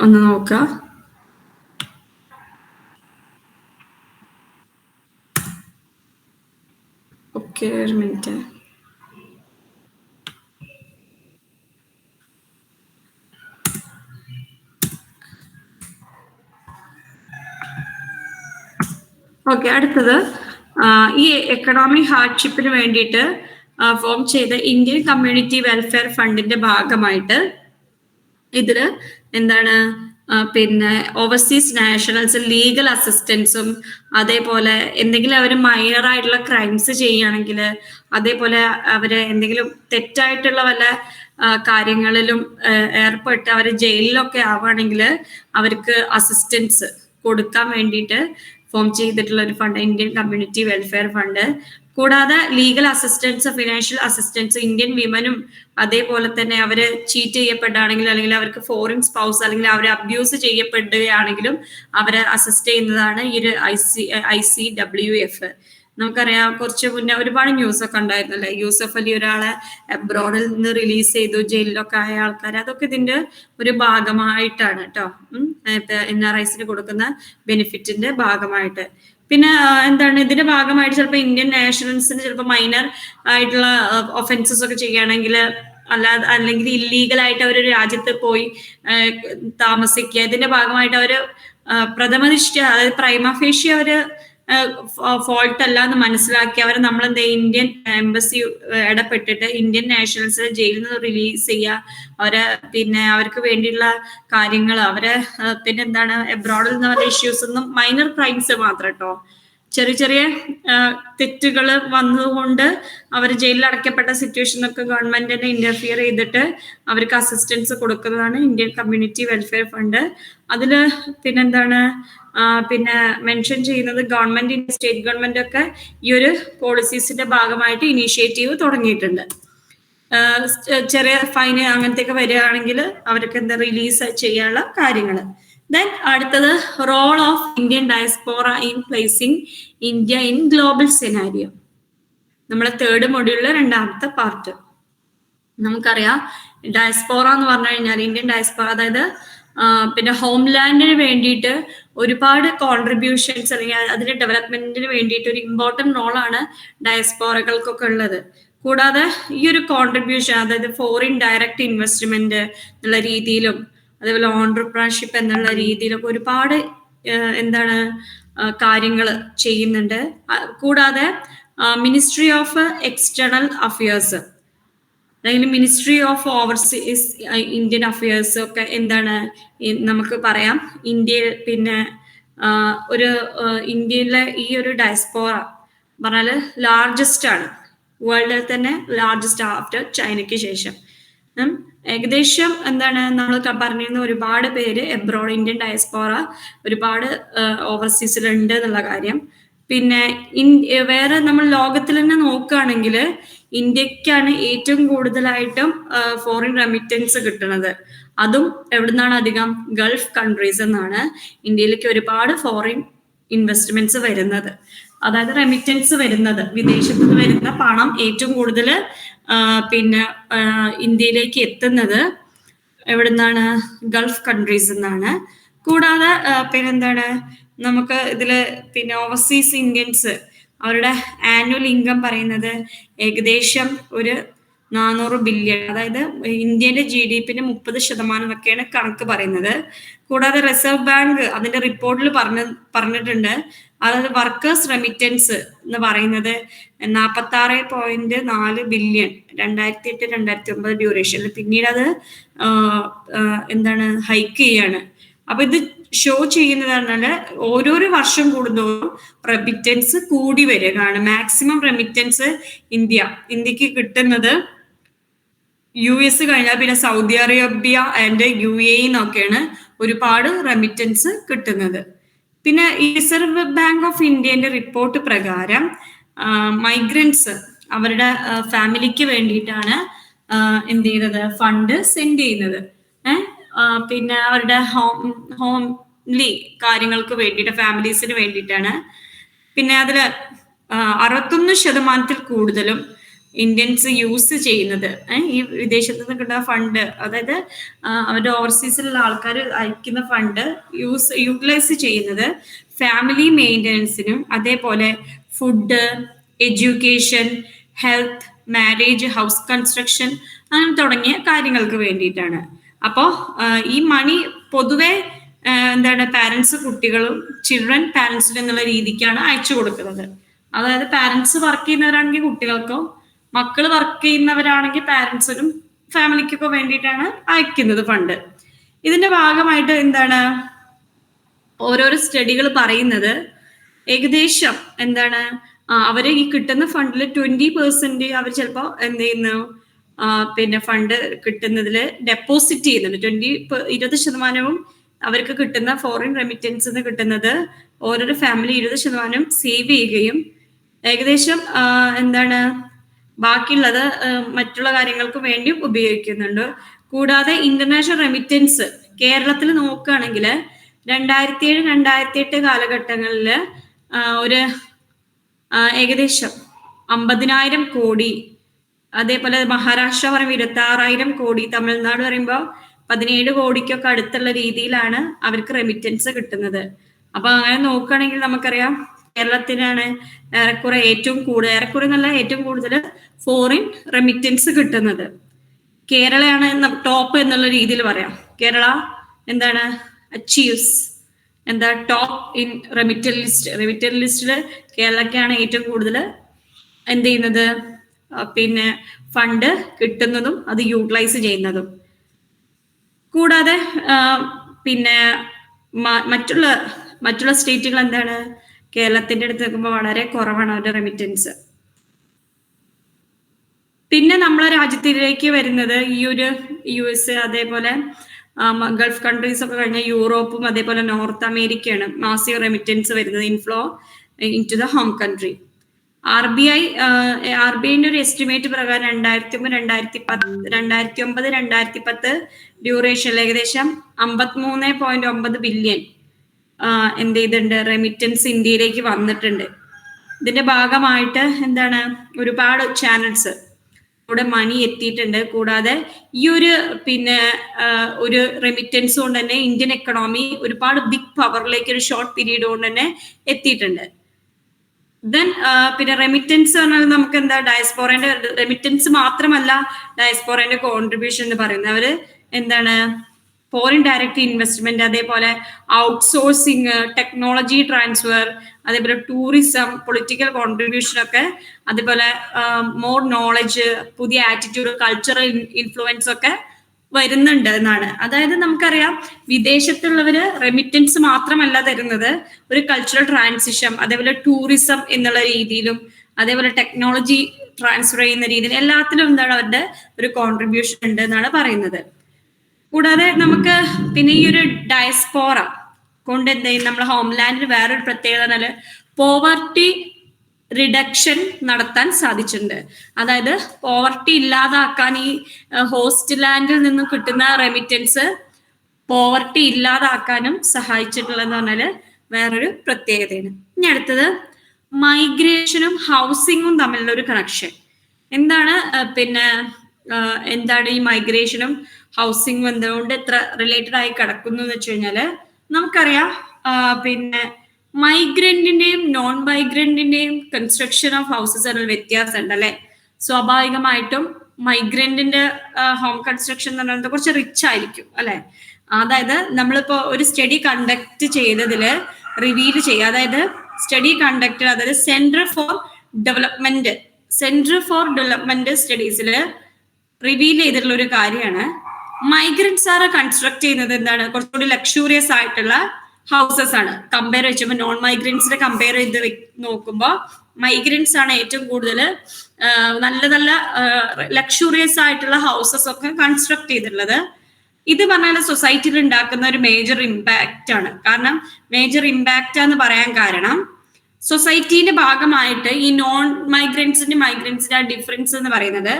ഒന്ന് നോക്കാം. ഒരു മിനിറ്റ്. അടുത്തത് ഈ എക്കണോമിക് ഹാർഡ്ഷിപ്പിന് വേണ്ടിയിട്ട് ഫോം ചെയ്ത ഇന്ത്യൻ കമ്മ്യൂണിറ്റി വെൽഫെയർ ഫണ്ടിന്റെ ഭാഗമായിട്ട് ഇതില് എന്താണ് പിന്നെ ഓവർസീസ് നാഷണൽസ് ലീഗൽ അസിസ്റ്റൻസും അതേപോലെ എന്തെങ്കിലും അവർ മൈനർ ആയിട്ടുള്ള ക്രൈംസ് ചെയ്യുകയാണെങ്കിൽ അതേപോലെ അവര് എന്തെങ്കിലും തെറ്റായിട്ടുള്ള വല്ല കാര്യങ്ങളിലും ഏർപ്പെട്ട് അവർ ജയിലിലൊക്കെ ആവുകയാണെങ്കിൽ അവർക്ക് അസിസ്റ്റൻസ് കൊടുക്കാൻ വേണ്ടിയിട്ട് ഫോം ചെയ്തിട്ടുള്ള ഒരു fund Indian community welfare fund. കൂടാതെ legal assistance, financial assistance Indian വിമനും അതേപോലെ തന്നെ അവര് ചീറ്റ് ചെയ്യപ്പെടുകയാണെങ്കിൽ അല്ലെങ്കിൽ അവർക്ക് ഫോറിൻ സ്പൗസ് അല്ലെങ്കിൽ അവരെ അബ്യൂസ് ചെയ്യപ്പെടുകയാണെങ്കിലും അവരെ അസിസ്റ്റ് ചെയ്യുന്നതാണ് ഈ ഒരു ICWF. നമുക്കറിയാം കുറച്ച് മുന്നേ ഒരുപാട് ന്യൂസ് ഒക്കെ ഉണ്ടായിരുന്നല്ലേ, യൂസഫ് അലി ഒരാളെ അബ്രോഡിൽ നിന്ന് റിലീസ് ചെയ്തു, ജയിലിലൊക്കെ ആയ ആൾക്കാർ, അതൊക്കെ ഇതിന്റെ ഒരു ഭാഗമായിട്ടാണ് കേട്ടോ. NRIസിന് കൊടുക്കുന്ന ബെനിഫിറ്റിന്റെ ഭാഗമായിട്ട്. പിന്നെ എന്താണ് ഇതിന്റെ ഭാഗമായിട്ട് ചിലപ്പോൾ ഇന്ത്യൻ നാഷണൽസിന് ചിലപ്പോൾ മൈനർ ആയിട്ടുള്ള ഒഫൻസസ് ഒക്കെ ചെയ്യുകയാണെങ്കിൽ അല്ലെങ്കിൽ ഇല്ലീഗൽ ആയിട്ട് അവർ രാജ്യത്ത് പോയി താമസിക്കുക, ഇതിന്റെ ഭാഗമായിട്ട് അവര് പ്രഥമ ദൃഷ്ട്യ അതായത് പ്രൈമ ഫേഷ്യ അവര് ഫോൾട്ട് അല്ല എന്ന് മനസ്സിലാക്കി അവർ നമ്മളെന്താ ഇന്ത്യൻ എംബസി ഇടപെട്ടിട്ട് ഇന്ത്യൻ നാഷണൽസിനെ ജയിലിൽ നിന്ന് റിലീസ് ചെയ്യുക, അവരെ പിന്നെ അവർക്ക് വേണ്ടിയുള്ള കാര്യങ്ങൾ അവരെ പിന്നെ എന്താണ് എബ്രോഡിൽ നിന്ന് അവരുടെ ഇഷ്യൂസ് ഒന്നും മൈനർ ക്രൈംസ് മാത്രം കേട്ടോ, ചെറിയ ചെറിയ തെറ്റുകൾ വന്നതുകൊണ്ട് അവർ ജയിലിൽ അടയ്ക്കപ്പെട്ട സിറ്റുവേഷനൊക്കെ ഗവൺമെന്റ് തന്നെ ഇന്റർഫിയർ ചെയ്തിട്ട് അവർക്ക് അസിസ്റ്റൻസ് കൊടുക്കുന്നതാണ് ഇന്ത്യൻ കമ്മ്യൂണിറ്റി വെൽഫെയർ ഫണ്ട്. അതില് പിന്നെന്താണ് പിന്നെ മെൻഷൻ ചെയ്യുന്നത് ഗവൺമെന്റ് സ്റ്റേറ്റ് ഗവൺമെന്റ് ഒക്കെ ഈ ഒരു പോളിസീസിന്റെ ഭാഗമായിട്ട് ഇനീഷ്യേറ്റീവ് തുടങ്ങിയിട്ടുണ്ട്. ചെറിയ ഫൈന് അങ്ങനത്തെ ഒക്കെ വരികയാണെങ്കിൽ അവർക്ക് എന്താ റിലീസ് ചെയ്യാനുള്ള കാര്യങ്ങൾ. ദെൻ അടുത്തത് role of Indian diaspora in placing India in global scenario. നമ്മുടെ തേർഡ് മൊഡ്യൂളിലെ രണ്ടാമത്തെ പാർട്ട്. നമുക്കറിയാം ഡയസ്പോറ എന്ന് പറഞ്ഞു കഴിഞ്ഞാൽ ഇന്ത്യൻ ഡയസ്പോറ, അതായത് പിന്നെ ഹോംലാൻഡിന് വേണ്ടിയിട്ട് ഒരുപാട് കോൺട്രിബ്യൂഷൻസ് അല്ലെങ്കിൽ അതിന്റെ ഡെവലപ്മെന്റിന് വേണ്ടിയിട്ട് ഒരു ഇമ്പോർട്ടൻറ്റ് റോളാണ് ഡയസ്പോറകൾക്കൊക്കെ ഉള്ളത്. കൂടാതെ ഈ ഒരു കോൺട്രിബ്യൂഷൻ, അതായത് ഫോറിൻ ഡയറക്റ്റ് ഇൻവെസ്റ്റ്മെന്റ് എന്നുള്ള രീതിയിലും അതേപോലെ ഓൺട്രപ്രണർഷിപ്പ് എന്നുള്ള രീതിയിലൊക്കെ ഒരുപാട് കാര്യങ്ങൾ ചെയ്യുന്നുണ്ട്. കൂടാതെ മിനിസ്ട്രി ഓഫ് എക്സ്റ്റേണൽ അഫയേഴ്സ് അല്ലെങ്കിൽ ministry of overseas Indian affairs ഒക്കെ നമുക്ക് പറയാം ഇന്ത്യയിൽ. പിന്നെ ഒരു ഇന്ത്യയിലെ ഈ ഒരു ഡയസ്പോറ പറഞ്ഞാൽ ലാർജസ്റ്റ് ആണ്, വേൾഡിൽ തന്നെ ലാർജസ്റ്റ് ആഫ്റ്റർ ചൈനയ്ക്ക് ശേഷം. ഏകദേശം നമ്മൾ പറഞ്ഞിരുന്ന ഒരുപാട് പേര് എബ്രോഡ് ഇന്ത്യൻ ഡയസ്പോറ ഒരുപാട് ഓവർസീസിലുണ്ട് എന്നുള്ള കാര്യം. പിന്നെ വേറെ നമ്മൾ ലോകത്തിൽ തന്നെ നോക്കുകയാണെങ്കിൽ ഇന്ത്യക്കാണ് ഏറ്റവും കൂടുതലായിട്ടും ഫോറിൻ റെമിറ്റൻസ് കിട്ടുന്നത്. അതും എവിടുന്നാണ് അധികം? ഗൾഫ് കൺട്രീസ് എന്നാണ് ഇന്ത്യയിലേക്ക് ഒരുപാട് ഫോറിൻ ഇൻവെസ്റ്റ്മെന്റ്സ് വരുന്നത്. അതായത് റെമിറ്റൻസ് വരുന്നത്, വിദേശത്ത് നിന്ന് വരുന്ന പണം ഏറ്റവും കൂടുതൽ പിന്നെ ഇന്ത്യയിലേക്ക് എത്തുന്നത് എവിടുന്നാണ്? ഗൾഫ് കൺട്രീസ് എന്നാണ്. കൂടാതെ നമുക്ക് ഇതില് പിന്നെ ഓവർസീസ് ഇന്ത്യൻസ് അവരുടെ ആനുവൽ ഇൻകം പറയുന്നത് ഏകദേശം ഒരു 400 ബില്യൺ, അതായത് ഇന്ത്യന്റെ GDP-ന്റെ 30% ഒക്കെയാണ് കണക്ക് പറയുന്നത്. കൂടാതെ റിസർവ് ബാങ്ക് അതിന്റെ റിപ്പോർട്ടിൽ പറഞ്ഞിട്ടുണ്ട്, അതായത് വർക്കേഴ്സ് റെമിറ്റൻസ് എന്ന് പറയുന്നത് 46.4 ബില്യൺ 2008-2009 ഡ്യൂറേഷനിൽ. പിന്നീട് അത് ഹൈക്ക് ചെയ്യാണ്. അപ്പൊ ഇത് ഷോ ചെയ്യുന്നത് പറഞ്ഞാല് ഓരോരോ വർഷം കൂടുന്തോറും റെമിറ്റൻസ് കൂടി വരികയാണ്. മാക്സിമം റെമിറ്റൻസ് ഇന്ത്യക്ക് കിട്ടുന്നത് US കഴിഞ്ഞാൽ പിന്നെ സൗദി അറേബ്യ ആൻഡ് UAE എന്നൊക്കെയാണ് ഒരുപാട് റെമിറ്റൻസ് കിട്ടുന്നത്. പിന്നെ ഈ റിസർവ് ബാങ്ക് ഓഫ് ഇന്ത്യന്റെ റിപ്പോർട്ട് പ്രകാരം മൈഗ്രൻസ് അവരുടെ ഫാമിലിക്ക് വേണ്ടിയിട്ടാണ് ഫണ്ട് സെൻഡ് ചെയ്യുന്നത്. പിന്നെ അവരുടെ ഹോംലി കാര്യങ്ങൾക്ക് വേണ്ടിയിട്ട്, ഫാമിലീസിന് വേണ്ടിയിട്ടാണ്. പിന്നെ അതിൽ 61% കൂടുതലും ഇന്ത്യൻസ് യൂസ് ചെയ്യുന്നത് ഈ വിദേശത്ത് നിന്ന് കിട്ടുന്ന ഫണ്ട്, അതായത് അവരുടെ ഓവർസീസിലുള്ള ആൾക്കാർ അയക്കുന്ന ഫണ്ട് യൂട്ടിലൈസ് ചെയ്യുന്നത് ഫാമിലി മെയിൻ്റനൻസിനും അതേപോലെ food, education, health, marriage, house construction അങ്ങനെ തുടങ്ങിയ കാര്യങ്ങൾക്ക് വേണ്ടിയിട്ടാണ്. അപ്പോൾ ഈ മണി പൊതുവെ പാരൻസ് കുട്ടികളും ചിൽഡ്രൻ പാരൻസിന് എന്നുള്ള രീതിക്കാണ് അയച്ചു കൊടുക്കുന്നത്. അതായത് പാരൻസ് വർക്ക് ചെയ്യുന്നവരാണെങ്കിൽ കുട്ടികൾക്കും, മക്കൾ വർക്ക് ചെയ്യുന്നവരാണെങ്കിൽ പാരൻസിനും ഫാമിലിക്കൊക്കെ വേണ്ടിയിട്ടാണ് അയക്കുന്നത് ഫണ്ട്. ഇതിന്റെ ഭാഗമായിട്ട് ഓരോരോ സ്റ്റഡികൾ പറയുന്നത് ഏകദേശം അവര് ഈ കിട്ടുന്ന ഫണ്ടിൽ 20% അവർ ചിലപ്പോ പിന്നെ ഫണ്ട് കിട്ടുന്നതിൽ ഡെപ്പോസിറ്റ് ചെയ്യുന്നുണ്ട്. 20% അവർക്ക് കിട്ടുന്ന ഫോറിൻ റെമിറ്റൻസ് കിട്ടുന്നത് ഓരോരോ ഫാമിലി 20% സേവ് ചെയ്യുകയും ഏകദേശം ബാക്കിയുള്ളത് മറ്റുള്ള കാര്യങ്ങൾക്ക് വേണ്ടി ഉപയോഗിക്കുന്നുണ്ട്. കൂടാതെ ഇന്റർനാഷണൽ റെമിറ്റൻസ് കേരളത്തിൽ നോക്കുകയാണെങ്കിൽ 2007-2008 കാലഘട്ടങ്ങളിൽ ഒരു ഏകദേശം 50,000 കോടി, അതേപോലെ മഹാരാഷ്ട്ര പറയുമ്പോൾ 26,000 കോടി, തമിഴ്നാട് പറയുമ്പോൾ 17 കോടിക്കൊക്കെ അടുത്തുള്ള രീതിയിലാണ് അവർക്ക് റെമിറ്റൻസ് കിട്ടുന്നത്. അപ്പൊ അങ്ങനെ നോക്കുകയാണെങ്കിൽ നമുക്കറിയാം കേരളത്തിനാണ് ഏറെക്കുറെ ഏറ്റവും കൂടുതൽ ഫോറിൻ റെമിറ്റൻസ് കിട്ടുന്നത്. കേരളയാണ് ടോപ്പ് എന്നുള്ള രീതിയിൽ പറയാം. കേരള അച്ചീവ്സ് ടോപ്പ് ഇൻ റെമിറ്റൽ ലിസ്റ്റില് കേരളക്കാണ് ഏറ്റവും കൂടുതൽ പിന്നെ ഫണ്ട് കിട്ടുന്നതും അത് യൂട്ടിലൈസ് ചെയ്യുന്നതും. കൂടാതെ പിന്നെ മറ്റുള്ള സ്റ്റേറ്റുകൾ കേരളത്തിന്റെ അടുത്ത് നോക്കുമ്പോൾ വളരെ കുറവാണ് അവരുടെ റെമിറ്റൻസ്. പിന്നെ നമ്മളെ രാജ്യത്തിലേക്ക് വരുന്നത് ഈ ഒരു US, അതേപോലെ ഗൾഫ് കൺട്രീസ് ഒക്കെ കഴിഞ്ഞ യൂറോപ്പും അതേപോലെ നോർത്ത് അമേരിക്കയാണ് മാസീവ് റെമിറ്റൻസ് വരുന്നത്, inflow into the home country. RBIന്റെ ഒരു എസ്റ്റിമേറ്റ് പ്രകാരം 2009 ഡ്യൂറേഷനിൽ ഏകദേശം 53.9 ബില്യൺ എന്ത് ചെയ്തിട്ടുണ്ട്, റെമിറ്റൻസ് ഇന്ത്യയിലേക്ക് വന്നിട്ടുണ്ട്. ഇതിന്റെ ഭാഗമായിട്ട് എന്താണ് ഒരുപാട് ചാനൽസ് ഇവിടെ മണി എത്തിയിട്ടുണ്ട്. കൂടാതെ ഈ ഒരു ഒരു റെമിറ്റൻസ് കൊണ്ട് തന്നെ ഇന്ത്യൻ എക്കണോമി ഒരുപാട് ബിഗ് പവറിലേക്ക് ഒരു ഷോർട്ട് പീരീഡ് കൊണ്ട് തന്നെ എത്തിയിട്ടുണ്ട്. ദെൻ റെമിറ്റൻസ് പറഞ്ഞാൽ നമുക്ക് എന്താ, ഡയസ്പോറേന്റെ റെമിറ്റൻസ് മാത്രമല്ല ഡയസ്പോറേന്റെ കോൺട്രിബ്യൂഷൻ എന്ന് പറയുന്നത്. അവര് എന്താണ് ഫോറിൻ ഡയറക്റ്റ് ഇൻവെസ്റ്റ്മെന്റ്, അതേപോലെ ഔട്ട്സോഴ്സിങ്, ടെക്നോളജി ട്രാൻസ്ഫർ, അതേപോലെ ടൂറിസം, പൊളിറ്റിക്കൽ കോൺട്രിബ്യൂഷൻ ഒക്കെ, അതേപോലെ മോർ നോളജ്, പുതിയ ആറ്റിറ്റ്യൂഡ്, കൾച്ചറൽ ഇൻഫ്ലുവൻസ് ഒക്കെ വരുന്നുണ്ട് എന്നാണ്. അതായത് നമുക്കറിയാം വിദേശത്തുള്ളവര് റെമിറ്റൻസ് മാത്രമല്ല തരുന്നത്, ഒരു കൾച്ചറൽ ട്രാൻസിഷൻ, അതേപോലെ ടൂറിസം എന്നുള്ള രീതിയിലും, അതേപോലെ ടെക്നോളജി ട്രാൻസ്ഫർ ചെയ്യുന്ന രീതിയിൽ എല്ലാത്തിലും എന്താണ് അവരുടെ ഒരു കോൺട്രിബ്യൂഷൻ ഉണ്ട് എന്നാണ് പറയുന്നത്. കൂടാതെ നമുക്ക് ഈ ഒരു ഡയസ്പോറ കൊണ്ട് എന്ത് ചെയ്യും, നമ്മുടെ ഹോംലാൻഡിൽ വേറൊരു പ്രത്യേകത പോവർട്ടി റിഡക്ഷൻ നടത്താൻ സാധിച്ചിട്ടുണ്ട്. അതായത് പോവർട്ടി ഇല്ലാതാക്കാൻ ഈ ഹോസ്റ്റ് ലാൻഡിൽ നിന്നും കിട്ടുന്ന റെമിറ്റൻസ് പോവർട്ടി ഇല്ലാതാക്കാനും സഹായിച്ചിട്ടുള്ളതെന്ന് പറഞ്ഞാല് വേറൊരു പ്രത്യേകതയാണ്. ഇനി അടുത്തത് മൈഗ്രേഷനും ഹൗസിങ്ങും തമ്മിലുള്ള ഒരു കണക്ഷൻ എന്താണ്, എന്താണ് ഈ മൈഗ്രേഷനും ഹൗസിങ്ങും എന്തുകൊണ്ട് എത്ര റിലേറ്റഡ് ആയി കിടക്കുന്നു എന്ന് വെച്ച് കഴിഞ്ഞാല് നമുക്കറിയാം മൈഗ്രന്റിന്റെയും നോൺ മൈഗ്രന്റിന്റെയും കൺസ്ട്രക്ഷൻ ഓഫ് ഹൗസസ് എന്നുള്ള വ്യത്യാസം ഉണ്ട് അല്ലെ. സ്വാഭാവികമായിട്ടും മൈഗ്രന്റിന്റെ ഹോം കൺസ്ട്രക്ഷൻ എന്ന് പറയുന്നത് കുറച്ച് റിച്ച് ആയിരിക്കും അല്ലെ. അതായത് നമ്മളിപ്പോ ഒരു സ്റ്റഡി കണ്ടക്ട് ചെയ്തതില് റിവീൽ ചെയ്യുക, അതായത് സ്റ്റഡി കണ്ടക്ട്, അതായത് സെന്റർ ഫോർ ഡെവലപ്മെന്റ് സ്റ്റഡീസിൽ റിവീൽ ചെയ്തിട്ടുള്ള ഒരു കാര്യമാണ് മൈഗ്രൻസ് ആർ കൺസ്ട്രക്ട് ചെയ്യുന്നത് എന്താണ്, കുറച്ചുകൂടി ലക്ഷൂറിയസ് ആയിട്ടുള്ള ഹൗസസ് ആണ്. കമ്പയർ വെച്ചുമ്പോൾ നോൺ മൈഗ്രൻസിനെ കമ്പയർ ചെയ്ത് നോക്കുമ്പോൾ മൈഗ്രൻസ് ആണ് ഏറ്റവും കൂടുതൽ നല്ല നല്ല ലക്ഷൂറിയസ് ആയിട്ടുള്ള ഹൗസസ് ഒക്കെ കൺസ്ട്രക്ട് ചെയ്തിട്ടുള്ളത്. ഇത് പറഞ്ഞാൽ സൊസൈറ്റിയിൽ ഉണ്ടാക്കുന്ന ഒരു മേജർ ഇമ്പാക്റ്റ് ആണ്. കാരണം മേജർ ഇമ്പാക്റ്റ് എന്ന് പറയാൻ കാരണം സൊസൈറ്റിന്റെ ഭാഗമായിട്ട് ഈ നോൺ മൈഗ്രൻസിന്റെ ആ ഡിഫറൻസ് എന്ന് പറയുന്നത്,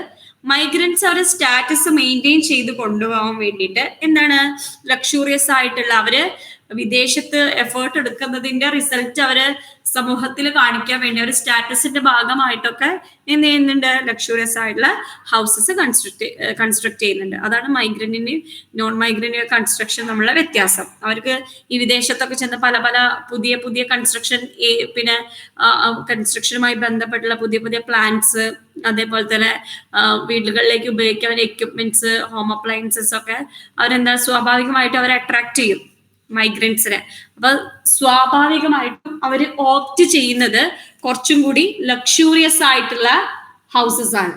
മൈഗ്രൻസ് അവരുടെ സ്റ്റാറ്റസ് മെയിൻറ്റെയിൻ ചെയ്ത് കൊണ്ടുപോകാൻ വേണ്ടിയിട്ട് എന്താണ് ലക്ഷൂറിയസ് ആയിട്ടുള്ള അവര് വിദേശത്ത് എഫേർട്ട് എടുക്കുന്നതിന്റെ റിസൾട്ട് അവര് സമൂഹത്തിൽ കാണിക്കാൻ വേണ്ടി ഒരു സ്റ്റാറ്റസിന്റെ ഭാഗമായിട്ടൊക്കെ എന്ത് ചെയ്യുന്നുണ്ട്, ലക്ഷൂറിയസ് ആയിട്ടുള്ള ഹൗസസ് കൺസ്ട്രക്ട് ചെയ്യുന്നുണ്ട്. അതാണ് മൈഗ്രന്റിന്റെയും നോൺ മൈഗ്രന്റിന്റെയും കൺസ്ട്രക്ഷൻ തമ്മിലുള്ള വ്യത്യാസം. അവർക്ക് ഈ വിദേശത്തൊക്കെ ചെന്ന് പല പല പുതിയ കൺസ്ട്രക്ഷൻ കൺസ്ട്രക്ഷനുമായി ബന്ധപ്പെട്ടുള്ള പുതിയ പ്ലാൻസ്, അതേപോലെ തന്നെ വീടുകളിലേക്ക് ഉപയോഗിക്കാൻ എക്യുപ്മെന്റ്സ്, ഹോം അപ്ലയൻസസ് ഒക്കെ അവരെന്താ സ്വാഭാവികമായിട്ട് അവരെ അട്രാക്ട് ചെയ്യും മൈഗ്രൻസിനെ. അപ്പൊ സ്വാഭാവികമായിട്ടും അവർ ഓപ്റ്റ് ചെയ്യുന്നത് കുറച്ചും കൂടി ലക്ഷൂറിയസ് ആയിട്ടുള്ള ഹൗസസ് ആണ്.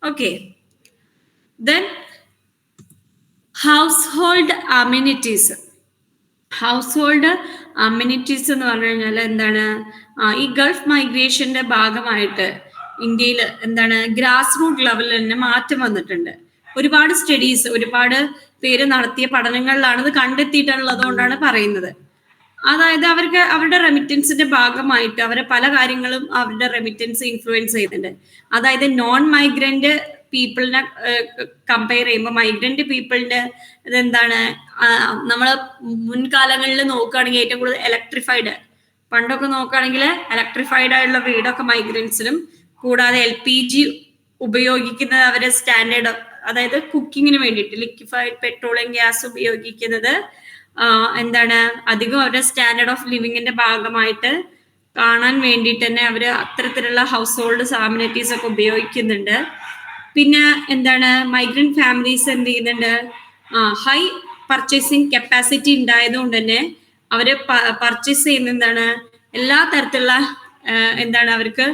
Okay, then house hold amenities എന്ന് പറഞ്ഞു കഴിഞ്ഞാൽ എന്താണ്, ഈ ഗൾഫ് മൈഗ്രേഷന്റെ ഭാഗമായിട്ട് ഇന്ത്യയിൽ എന്താണ് ഗ്രാസ് റൂട്ട് ലെവലിൽ തന്നെ മാറ്റം വന്നിട്ടുണ്ട്. ഒരുപാട് സ്റ്റഡീസ്, ഒരുപാട് പേര് നടത്തിയ പഠനങ്ങളിലാണ് ഇത് കണ്ടെത്തിയിട്ടുള്ളത് കൊണ്ടാണ് പറയുന്നത്. അതായത് അവരുടെ റെമിറ്റൻസിന്റെ ഭാഗമായിട്ട് അവരെ പല കാര്യങ്ങളും അവരുടെ റെമിറ്റൻസ് ഇൻഫ്ലുവൻസ് ചെയ്യുന്നുണ്ട്. അതായത് നോൺ മൈഗ്രന്റ് പീപ്പിളിനെ കമ്പയർ ചെയ്യുമ്പോൾ മൈഗ്രന്റ് പീപ്പിളിന്റെ ഇതെന്താണ്, നമ്മൾ മുൻകാലങ്ങളിൽ നോക്കുകയാണെങ്കിൽ ഏറ്റവും കൂടുതൽ ഇലക്ട്രിഫൈഡ്, പണ്ടൊക്കെ നോക്കുകയാണെങ്കിൽ ഇലക്ട്രിഫൈഡ് ആയിട്ടുള്ള വീടൊക്കെ മൈഗ്രൻസിനും, കൂടാതെ LPG ഉപയോഗിക്കുന്നത് അവരെ സ്റ്റാൻഡേർഡ്, അതായത് കുക്കിങ്ങിന് വേണ്ടിയിട്ട് ലിക്വിഫൈഡ് പെട്രോളിയം ഗ്യാസ് ഉപയോഗിക്കുന്നത് എന്താണ് അധികം അവരുടെ സ്റ്റാൻഡേർഡ് ഓഫ് ലിവിങ്ങിന്റെ ഭാഗമായിട്ട് കാണാൻ വേണ്ടിയിട്ട് തന്നെ അവര് അത്തരത്തിലുള്ള ഹൗസ് ഹോൾഡ് അമ്യൂണിറ്റീസ് ഒക്കെ ഉപയോഗിക്കുന്നുണ്ട്. പിന്നെ എന്താണ് മൈഗ്രന്റ് ഫാമിലീസ് എന്ത് ചെയ്യുന്നുണ്ട്, ഹൈ പർച്ചേസിങ് കപ്പാസിറ്റി ഉണ്ടായതുകൊണ്ട് തന്നെ അവര് പർച്ചേസ് ചെയ്യുന്ന എന്താണ് എല്ലാ തരത്തിലുള്ള എന്താണ് അവർക്ക്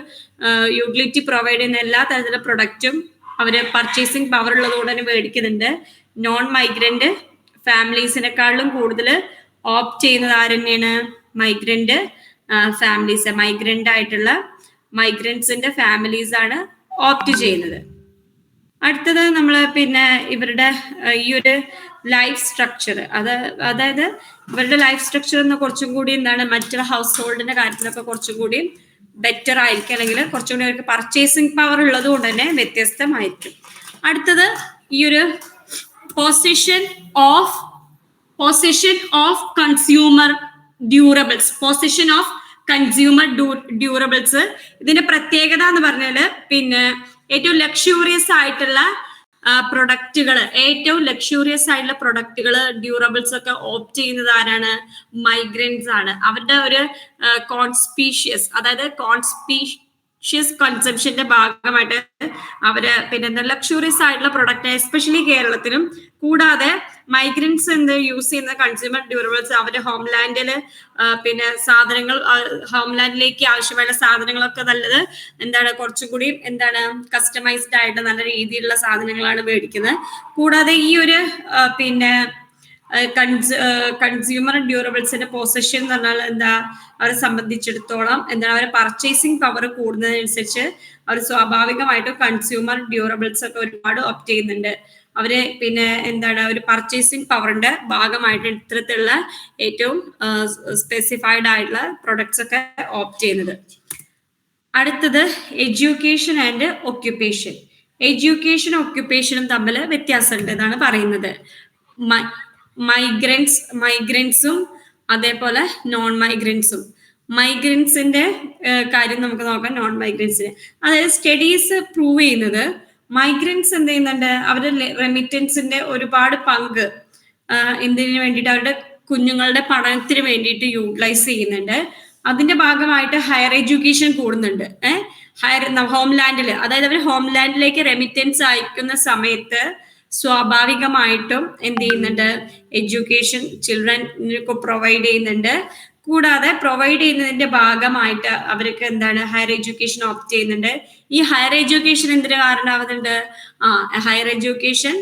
യൂട്ടിലിറ്റി പ്രൊവൈഡ് ചെയ്യുന്ന എല്ലാ തരത്തിലുള്ള പ്രൊഡക്റ്റും അവര് പർച്ചേസിങ് പവർ ഉള്ളതുകൊണ്ട് തന്നെ മേടിക്കുന്നുണ്ട്. നോൺ മൈഗ്രന്റ് ഫാമിലീസിനെക്കാളും കൂടുതൽ ഓപ്റ്റ് ചെയ്യുന്നത് ആരെന്നെയാണ്, മൈഗ്രന്റ് ഫാമിലീസ്, മൈഗ്രന്റ് ആയിട്ടുള്ള മൈഗ്രൻസിന്റെ ഫാമിലീസ് ആണ് ഓപ്റ്റ് ചെയ്യുന്നത്. അടുത്തത് നമ്മൾ ഇവരുടെ ഈ ഒരു ലൈഫ് സ്ട്രക്ചർ, അതായത് ഇവരുടെ ലൈഫ് സ്ട്രക്ചർ എന്ന് കുറച്ചും കൂടി എന്താണ് മറ്റുള്ള ഹൗസ് ഹോൾഡിന്റെ കാര്യത്തിലൊക്കെ കുറച്ചും കൂടി ബെറ്റർ ആയിരിക്കും, അല്ലെങ്കിൽ കുറച്ചുകൂടി അവർക്ക് പർച്ചേസിങ് പവർ ഉള്ളത് കൊണ്ട് തന്നെ വ്യത്യസ്തമായിരിക്കും. അടുത്തത് ഈ ഒരു position of consumer durables. Position of consumer durables, ഇതിന്റെ പ്രത്യേകത എന്ന് പറഞ്ഞാല് പിന്നെ ഏറ്റവും ലക്ഷൂറിയസ് ആയിട്ടുള്ള പ്രൊഡക്റ്റുകൾ, ഏറ്റവും ലക്ഷൂറിയസ് ആയിട്ടുള്ള പ്രൊഡക്റ്റുകൾ, ഡ്യൂറബിൾസ് ഒക്കെ ഓപ്റ്റ് ചെയ്യുന്നത് ആരാണ്? മൈഗ്രൻസ് ആണ്. അവരുടെ ഒരു കോൺസ്പീഷ്യസ്, അതായത് കൺസംഷന്റെ ഭാഗമായിട്ട് അവര് പിന്നെ ലക്ഷൂറിയസ് ആയിട്ടുള്ള പ്രൊഡക്റ്റ്, എസ്പെഷ്യലി കേരളത്തിലും കൂടാതെ മൈഗ്രൻസ് യൂസ് ചെയ്യുന്ന കൺസ്യൂമർ ഡ്യൂറബിൾസ് അവരുടെ ഹോംലാൻഡിൽ പിന്നെ സാധനങ്ങൾ, ഹോംലാൻഡിലേക്ക് ആവശ്യമായ സാധനങ്ങളൊക്കെ നല്ലത് കുറച്ചും കൂടി കസ്റ്റമൈസ്ഡ് ആയിട്ട് നല്ല രീതിയിലുള്ള സാധനങ്ങളാണ് മേടിക്കുന്നത്. കൂടാതെ ഈ ഒരു പിന്നെ കൺസ്യൂമർ ഡ്യൂറബിൾസിന്റെ പൊസിഷൻ എന്ന് പറഞ്ഞാൽ അവരെ സംബന്ധിച്ചിടത്തോളം അവരെ പർച്ചേസിങ് പവർ കൂടുന്നതിനനുസരിച്ച് അവർ സ്വാഭാവികമായിട്ടും കൺസ്യൂമർ ഡ്യൂറബിൾസ് ഒക്കെ ഒരുപാട് ഓപ്റ്റ് ചെയ്യുന്നുണ്ട്. അവര് പിന്നെ ഒരു പർച്ചേസിങ് പവറിന്റെ ഭാഗമായിട്ട് ഇത്തരത്തിലുള്ള ഏറ്റവും സ്പെസിഫൈഡ് ആയിട്ടുള്ള പ്രൊഡക്ട്സ് ഒക്കെ ഓപ്റ്റ് ചെയ്യുന്നത്. അടുത്തത് എഡ്യൂക്കേഷൻ ആൻഡ് ഒക്യുപ്പേഷൻ. എഡ്യൂക്കേഷനും ഒക്യുപ്പേഷനും തമ്മിൽ വ്യത്യാസമുണ്ട് എന്നാണ് പറയുന്നത്. മൈഗ്രൻസും അതേപോലെ നോൺ മൈഗ്രൻസും. മൈഗ്രൻസിന്റെ കാര്യം നമുക്ക് നോക്കാം. നോൺ മൈഗ്രൻസിന്, അതായത് സ്റ്റഡീസ് പ്രൂവ് ചെയ്യുന്നത് മൈഗ്രൻസ് എന്ത് ചെയ്യുന്നുണ്ട്, അവരുടെ റെമിറ്റൻസിന്റെ ഒരുപാട് പങ്ക് എന്തിനു വേണ്ടിയിട്ട്, അവരുടെ കുഞ്ഞുങ്ങളുടെ പഠനത്തിന് വേണ്ടിയിട്ട് യൂട്ടിലൈസ് ചെയ്യുന്നുണ്ട്. അതിന്റെ ഭാഗമായിട്ട് ഹയർ എഡ്യൂക്കേഷൻ കൂടുന്നുണ്ട്. ഹോംലാൻഡിൽ, അതായത് അവർ ഹോംലാൻഡിലേക്ക് റെമിറ്റൻസ് അയക്കുന്ന സമയത്ത് സ്വാഭാവികമായിട്ടും എന്ത് ചെയ്യുന്നുണ്ട്, എഡ്യൂക്കേഷൻ ചിൽഡ്രൻക്ക് പ്രൊവൈഡ് ചെയ്യുന്നുണ്ട്. കൂടാതെ പ്രൊവൈഡ് ചെയ്യുന്നതിന്റെ ഭാഗമായിട്ട് അവർക്ക് ഹയർ എഡ്യൂക്കേഷൻ ഓപ്റ്റ് ചെയ്യുന്നുണ്ട്. ഈ ഹയർ എഡ്യൂക്കേഷൻ എന്തിനു കാരണമാവുന്നുണ്ട്? Higher education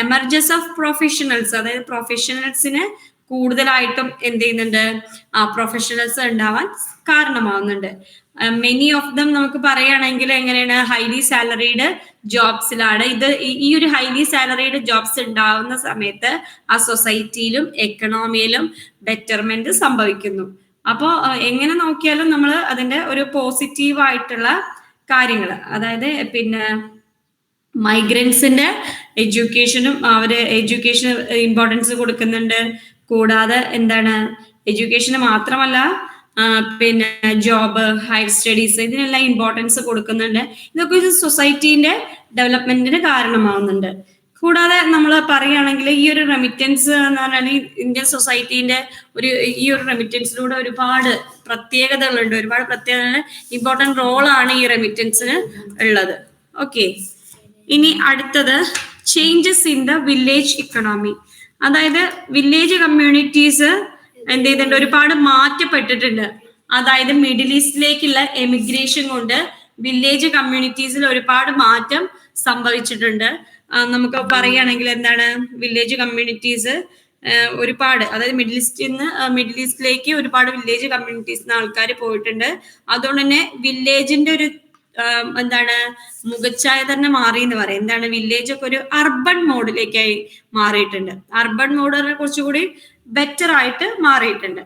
emergence of professionals, അതായത് പ്രൊഫഷണൽസിന് കൂടുതലായിട്ടും എന്ത് ചെയ്യുന്നുണ്ട്, പ്രൊഫഷണൽസ് ഉണ്ടാവാൻ കാരണമാവുന്നുണ്ട്. മെനി ഓഫ് ദം നമുക്ക് പറയുകയാണെങ്കിൽ എങ്ങനെയാണ്, ഹൈലി സാലറീഡ് ജോബ്സിലാണ്. ഈ ഒരു ഹൈലി സാലറീഡ് ജോബ്സ് ഉണ്ടാവുന്ന സമയത്ത് ആ സൊസൈറ്റിയിലും എക്കണോമിയിലും ബെറ്റർമെന്റ് സംഭവിക്കുന്നു. അപ്പോൾ എങ്ങനെ നോക്കിയാലും നമ്മൾ അതിന്റെ ഒരു പോസിറ്റീവ് ആയിട്ടുള്ള കാര്യങ്ങൾ, അതായത് പിന്നെ മൈഗ്രൻസിന്റെ എഡ്യൂക്കേഷനും അവര് എഡ്യൂക്കേഷന് ഇമ്പോർട്ടൻസ് കൊടുക്കുന്നുണ്ട്. കൂടാതെ എഡ്യൂക്കേഷന് മാത്രമല്ല പിന്നെ ജോബ്, ഹയർ സ്റ്റഡീസ്, ഇതിനെല്ലാം ഇമ്പോർട്ടൻസ് കൊടുക്കുന്നുണ്ട്. ഇതൊക്കെ സൊസൈറ്റീന്റെ ഡെവലപ്മെന്റിന് കാരണമാവുന്നുണ്ട്. കൂടാതെ നമ്മൾ പറയുകയാണെങ്കിൽ ഈ ഒരു റെമിറ്റൻസ് എന്ന് പറഞ്ഞാൽ ഇന്ത്യൻ സൊസൈറ്റീന്റെ ഈ ഒരു റെമിറ്റൻസിലൂടെ ഒരുപാട് പ്രത്യേകതകളുണ്ട്, ഒരുപാട് പ്രത്യേകത ഇമ്പോർട്ടൻറ്റ് റോളാണ് ഈ റെമിറ്റൻസിന് ഉള്ളത്. ഓക്കെ, ഇനി അടുത്തത് changes in the village economy. അതായത് വില്ലേജ് കമ്മ്യൂണിറ്റീസ് എന്ത് ചെയ്തിട്ടുണ്ട്, ഒരുപാട് മാറ്റപ്പെട്ടിട്ടുണ്ട്. അതായത് മിഡിൽ ഈസ്റ്റിലേക്കുള്ള എമിഗ്രേഷൻ കൊണ്ട് വില്ലേജ് കമ്മ്യൂണിറ്റീസിൽ ഒരുപാട് മാറ്റം സംഭവിച്ചിട്ടുണ്ട്. നമുക്ക് പറയുകയാണെങ്കിൽ വില്ലേജ് കമ്മ്യൂണിറ്റീസ് ഒരുപാട്, അതായത് മിഡിൽ ഈസ്റ്റിലേക്ക് ഒരുപാട് വില്ലേജ് കമ്മ്യൂണിറ്റീസിന് ആൾക്കാർ പോയിട്ടുണ്ട്. അതുകൊണ്ട് തന്നെ വില്ലേജിന്റെ ഒരു മുഖച്ഛായ തന്നെ മാറി എന്ന് പറയും. വില്ലേജ് ഒക്കെ ഒരു അർബൻ മോഡിലേക്കായി മാറിയിട്ടുണ്ട്. അർബൻ മോഡ് കുറച്ചുകൂടി ബെറ്റർ ആയിട്ട് മാറിയിട്ടുണ്ട്.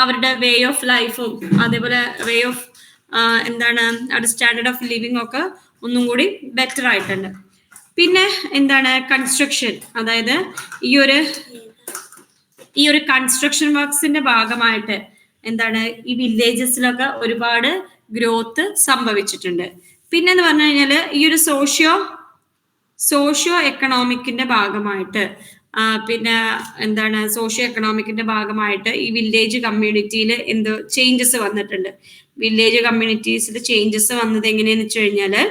അവരുടെ വേ ഓഫ് ലൈഫും അതേപോലെ വേ ഓഫ് അവരുടെ സ്റ്റാൻഡേർഡ് ഓഫ് ലിവിങ് ഒക്കെ ഒന്നും കൂടി ബെറ്റർ ആയിട്ടുണ്ട്. പിന്നെ കൺസ്ട്രക്ഷൻ, അതായത് ഈ ഒരു കൺസ്ട്രക്ഷൻ വർക്ക്സിന്റെ ഭാഗമായിട്ട് ഈ വില്ലേജസിലൊക്കെ ഒരുപാട് ഗ്രോത്ത് സംഭവിച്ചിട്ടുണ്ട്. പിന്നെ എന്ന് പറഞ്ഞു കഴിഞ്ഞാല് ഈ ഒരു സോഷ്യോ എക്കണോമിക്കിന്റെ ഭാഗമായിട്ട് പിന്നെ സോഷ്യോ എക്കണോമിക്കിന്റെ ഭാഗമായിട്ട് ഈ വില്ലേജ് കമ്മ്യൂണിറ്റിയിൽ ചേഞ്ചസ് വന്നിട്ടുണ്ട്. വില്ലേജ് കമ്മ്യൂണിറ്റീസിൽ ചേഞ്ചസ് വന്നത് എങ്ങനെയാന്ന് വെച്ച് കഴിഞ്ഞാല്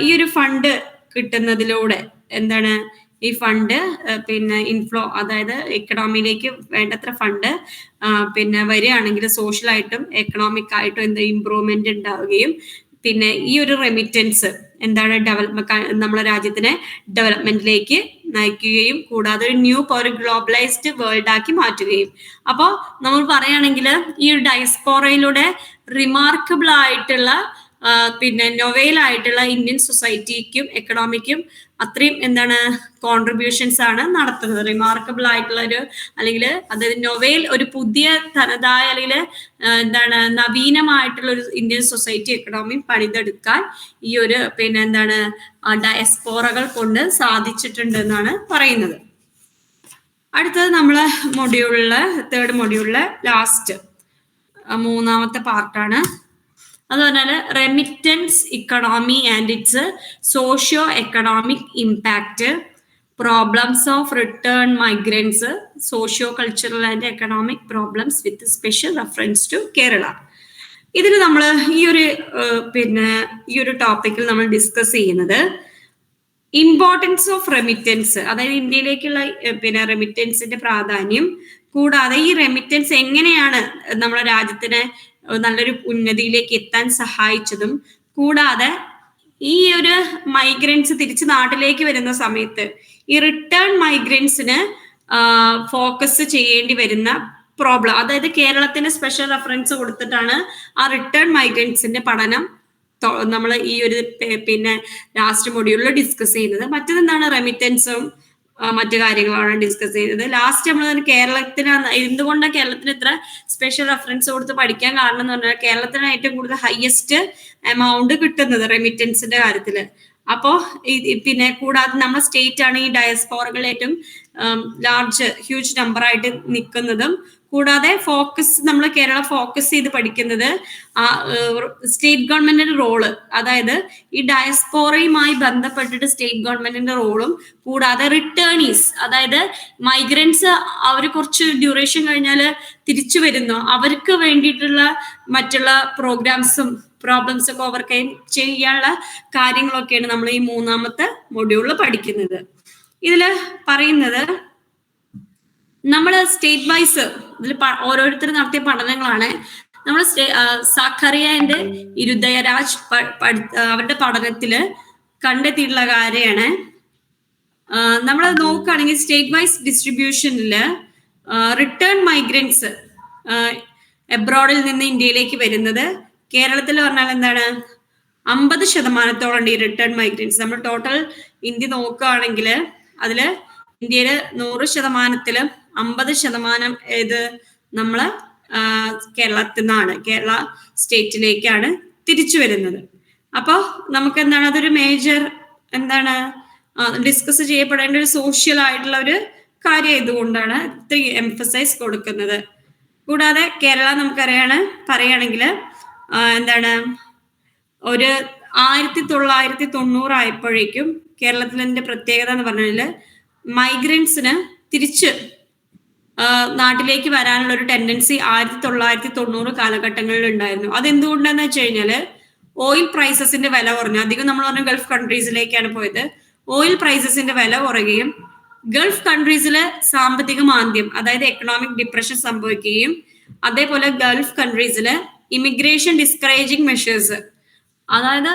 ഈ ഒരു ഫണ്ട് കിട്ടുന്നതിലൂടെ ഈ ഫണ്ട് പിന്നെ ഇൻഫ്ലോ, അതായത് എക്കണോമിയിലേക്ക് വേണ്ടത്ര ഫണ്ട് പിന്നെ വരികയാണെങ്കിൽ സോഷ്യലായിട്ടും എക്കണോമിക് ആയിട്ടും ഇംപ്രൂവ്മെന്റ് ഉണ്ടാവുകയും പിന്നെ ഈ ഒരു റെമിറ്റൻസ് നമ്മളെ രാജ്യത്തിനെ ഡെവലപ്മെന്റിലേക്ക് നയിക്കുകയും കൂടാതെ ഒരു ഒരു ഗ്ലോബലൈസ്ഡ് വേൾഡ് ആക്കി മാറ്റുകയും. അപ്പോൾ നമ്മൾ പറയുകയാണെങ്കിൽ ഈ ഒരു ഡയസ്പോറയിലൂടെ റിമാർക്കബിൾ ആയിട്ടുള്ള പിന്നെ നൊവേലായിട്ടുള്ള ഇന്ത്യൻ സൊസൈറ്റിക്കും എക്കണോമിക്കും അത്രയും എന്താണ് കോൺട്രിബ്യൂഷൻസ് ആണ് നടത്തുന്നത്. റിമാർക്കബിൾ ആയിട്ടുള്ള ഒരു അല്ലെങ്കിൽ അത് നൊവേൽ ഒരു പുതിയ തനതായ അല്ലെങ്കിൽ എന്താണ് നവീനമായിട്ടുള്ള ഒരു ഇന്ത്യൻ സൊസൈറ്റി എക്കണോമി പണിതെടുക്കാൻ ഈ ഒരു പിന്നെ എന്താണ് ഡയസ്പോറകൾ കൊണ്ട് സാധിച്ചിട്ടുണ്ട് എന്നാണ് പറയുന്നത്. അടുത്തത് നമ്മള് മൊഡ്യൂളില് തേർഡ് മൊഡ്യൂളിലെ ലാസ്റ്റ് മൂന്നാമത്തെ പാർട്ടാണ്. അത് പറഞ്ഞാൽ remittance economy and its socio economic impact, problems of return migrants, socio cultural and economic problems with special reference to Kerala. ഇതിൽ നമ്മൾ ഈ ഒരു ടോപ്പിക്കിൽ നമ്മൾ ഡിസ്കസ് ചെയ്യുന്നത് ഇമ്പോർട്ടൻസ് ഓഫ് റെമിറ്റൻസ്, അതായത് ഇന്ത്യയിലേക്കുള്ള റെമിറ്റൻസിന്റെ പ്രാധാന്യം, കൂടാതെ ഈ റെമിറ്റൻസ് എങ്ങനെയാണ് നമ്മുടെ രാജ്യത്തിന് നല്ലൊരു ഉന്നതിയിലേക്ക് എത്താൻ സഹായിച്ചതും, കൂടാതെ ഈ ഒരു മൈഗ്രൻസ് തിരിച്ച് നാട്ടിലേക്ക് വരുന്ന സമയത്ത് ഈ റിട്ടേൺ മൈഗ്രൻസിന് ഫോക്കസ് ചെയ്യേണ്ടി വരുന്ന പ്രോബ്ലം, അതായത് കേരളത്തിന് സ്പെഷ്യൽ റെഫറൻസ് കൊടുത്തിട്ടാണ് ആ റിട്ടേൺ മൈഗ്രൻസിന്റെ പഠനം നമ്മൾ ഈ ഒരു ലാസ്റ്റ് മൊഡ്യൂളിൽ ഡിസ്കസ് ചെയ്യുന്നത്. മറ്റതെന്താണ് റെമിറ്റൻസും മറ്റു കാര്യങ്ങളാണ് ഡിസ്കസ് ചെയ്യുന്നത്. ലാസ്റ്റ് നമ്മൾ കേരളത്തിന് എന്തുകൊണ്ടാണ് കേരളത്തിന് ഇത്ര സ്പെഷ്യൽ റെഫറൻസ് കൊടുത്ത് പഠിക്കാൻ കാരണം എന്ന് പറഞ്ഞാൽ കേരളത്തിനാണ് ഏറ്റവും കൂടുതൽ ഹയസ്റ്റ് എമൗണ്ട് കിട്ടുന്നത് റെമിറ്റൻസിന്റെ കാര്യത്തിൽ. അപ്പോ കൂടാതെ നമ്മുടെ സ്റ്റേറ്റ് ആണ് ഈ ഡയസ്പോറകൾ ഏറ്റവും ഹ്യൂജ് നമ്പർ ആയിട്ട് നിൽക്കുന്നതും. കൂടാതെ നമ്മൾ കേരളം ഫോക്കസ് ചെയ്ത് പഠിക്കുന്നത് സ്റ്റേറ്റ് ഗവൺമെന്റിന്റെ റോള്, അതായത് ഈ ഡയസ്പോറയുമായി ബന്ധപ്പെട്ടിട്ട് സ്റ്റേറ്റ് ഗവൺമെന്റിന്റെ റോളും, കൂടാതെ റിട്ടേണീസ്, അതായത് മൈഗ്രൻസ് അവർ കുറച്ച് ഡ്യൂറേഷൻ കഴിഞ്ഞാൽ തിരിച്ചു വരുന്നു, അവർക്ക് വേണ്ടിയിട്ടുള്ള മറ്റുള്ള പ്രോഗ്രാംസും പ്രോബ്ലംസ് ഒക്കെ ഓവർകം ചെയ്യാനുള്ള കാര്യങ്ങളൊക്കെയാണ് നമ്മൾ ഈ മൂന്നാമത്തെ മൊഡ്യൂളിൽ പഠിക്കുന്നത്. ഇതില് പറയുന്നത് നമ്മൾ സ്റ്റേറ്റ് വൈസ് ഇതിൽ ഓരോരുത്തർ നടത്തിയ പഠനങ്ങളാണ്. നമ്മൾ സാഖറിയ ആൻഡ് ഇരുദയരാജ് അവരുടെ പഠനത്തില് കണ്ടെത്തിയിട്ടുള്ള കാര്യമാണ്. നമ്മൾ നോക്കുകയാണെങ്കിൽ സ്റ്റേറ്റ് വൈസ് ഡിസ്ട്രിബ്യൂഷനില് റിട്ടേൺ മൈഗ്രൻസ് എബ്രോഡിൽ നിന്ന് ഇന്ത്യയിലേക്ക് വരുന്നത് കേരളത്തിൽ പറഞ്ഞാൽ എന്താണ് 50% ഈ റിട്ടേൺ മൈഗ്രൻസ്. നമ്മൾ ടോട്ടൽ ഇന്ത്യ നോക്കുകയാണെങ്കിൽ അതില് ഇന്ത്യയില് 100%-ല് 50% ഏത് നമ്മള് കേരളത്തിൽ നിന്നാണ്, കേരള സ്റ്റേറ്റിലേക്കാണ് തിരിച്ചു വരുന്നത്. അപ്പോൾ നമുക്ക് എന്താണ് അതൊരു മേജർ ഡിസ്കസ് ചെയ്യപ്പെടേണ്ട ഒരു സോഷ്യൽ ആയിട്ടുള്ള ഒരു കാര്യം ഇതുകൊണ്ടാണ് ഇത്രയും എംഫസൈസ് കൊടുക്കുന്നത്. കൂടാതെ കേരള പറയുകയാണെങ്കിൽ ഒരു 1990 ആയപ്പോഴേക്കും കേരളത്തിലെ പ്രത്യേകത എന്ന് പറഞ്ഞാൽ മൈഗ്രൻസിന് തിരിച്ച് നാട്ടിലേക്ക് വരാനുള്ള ഒരു ടെൻഡൻസി 1990 കാലഘട്ടങ്ങളിൽ ഉണ്ടായിരുന്നു. അതെന്തുകൊണ്ടാന്ന് വെച്ച് കഴിഞ്ഞാല് ഓയിൽ പ്രൈസസിന്റെ വില കുറഞ്ഞു. അധികം നമ്മൾ പറഞ്ഞ ഗൾഫ് കൺട്രീസിലേക്കാണ് പോയത്. ഓയിൽ പ്രൈസസിന്റെ വില കുറയുകയും ഗൾഫ് കൺട്രീസിലെ സാമ്പത്തിക മാന്ദ്യം, അതായത് എക്കണോമിക് ഡിപ്രഷൻ സംഭവിക്കുകയും, അതേപോലെ ഗൾഫ് കൺട്രീസില് ഇമിഗ്രേഷൻ ഡിസ്കറേജിങ് മെഷേഴ്സ്, അതായത്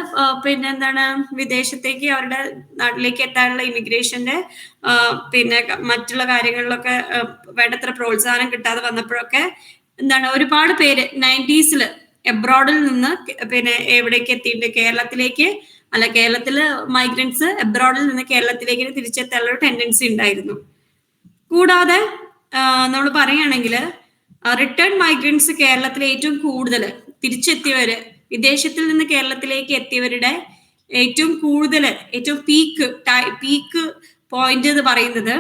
വിദേശത്തേക്ക് അവരുടെ നാട്ടിലേക്ക് എത്താനുള്ള ഇമിഗ്രേഷന്റെ മറ്റുള്ള കാര്യങ്ങളിലൊക്കെ വേണ്ടത്ര പ്രോത്സാഹനം കിട്ടാതെ വന്നപ്പോഴൊക്കെ ഒരുപാട് പേര് 90s എബ്രോഡിൽ നിന്ന് എവിടേക്ക് എത്തിയിട്ടുണ്ട്, കേരളത്തില് മൈഗ്രൻസ് എബ്രോഡിൽ നിന്ന് കേരളത്തിലേക്ക് തിരിച്ചെത്താനുള്ള ഒരു ടെൻഡൻസി ഉണ്ടായിരുന്നു. കൂടാതെ നമ്മൾ പറയുകയാണെങ്കിൽ റിട്ടേൺ മൈഗ്രൻസ് കേരളത്തിലെ ഏറ്റവും കൂടുതൽ തിരിച്ചെത്തിയവര്, വിദേശത്തിൽ നിന്ന് കേരളത്തിലേക്ക് എത്തിയവരുടെ ഏറ്റവും പീക്ക് പോയിന്റ് എന്ന് പറയുന്നത്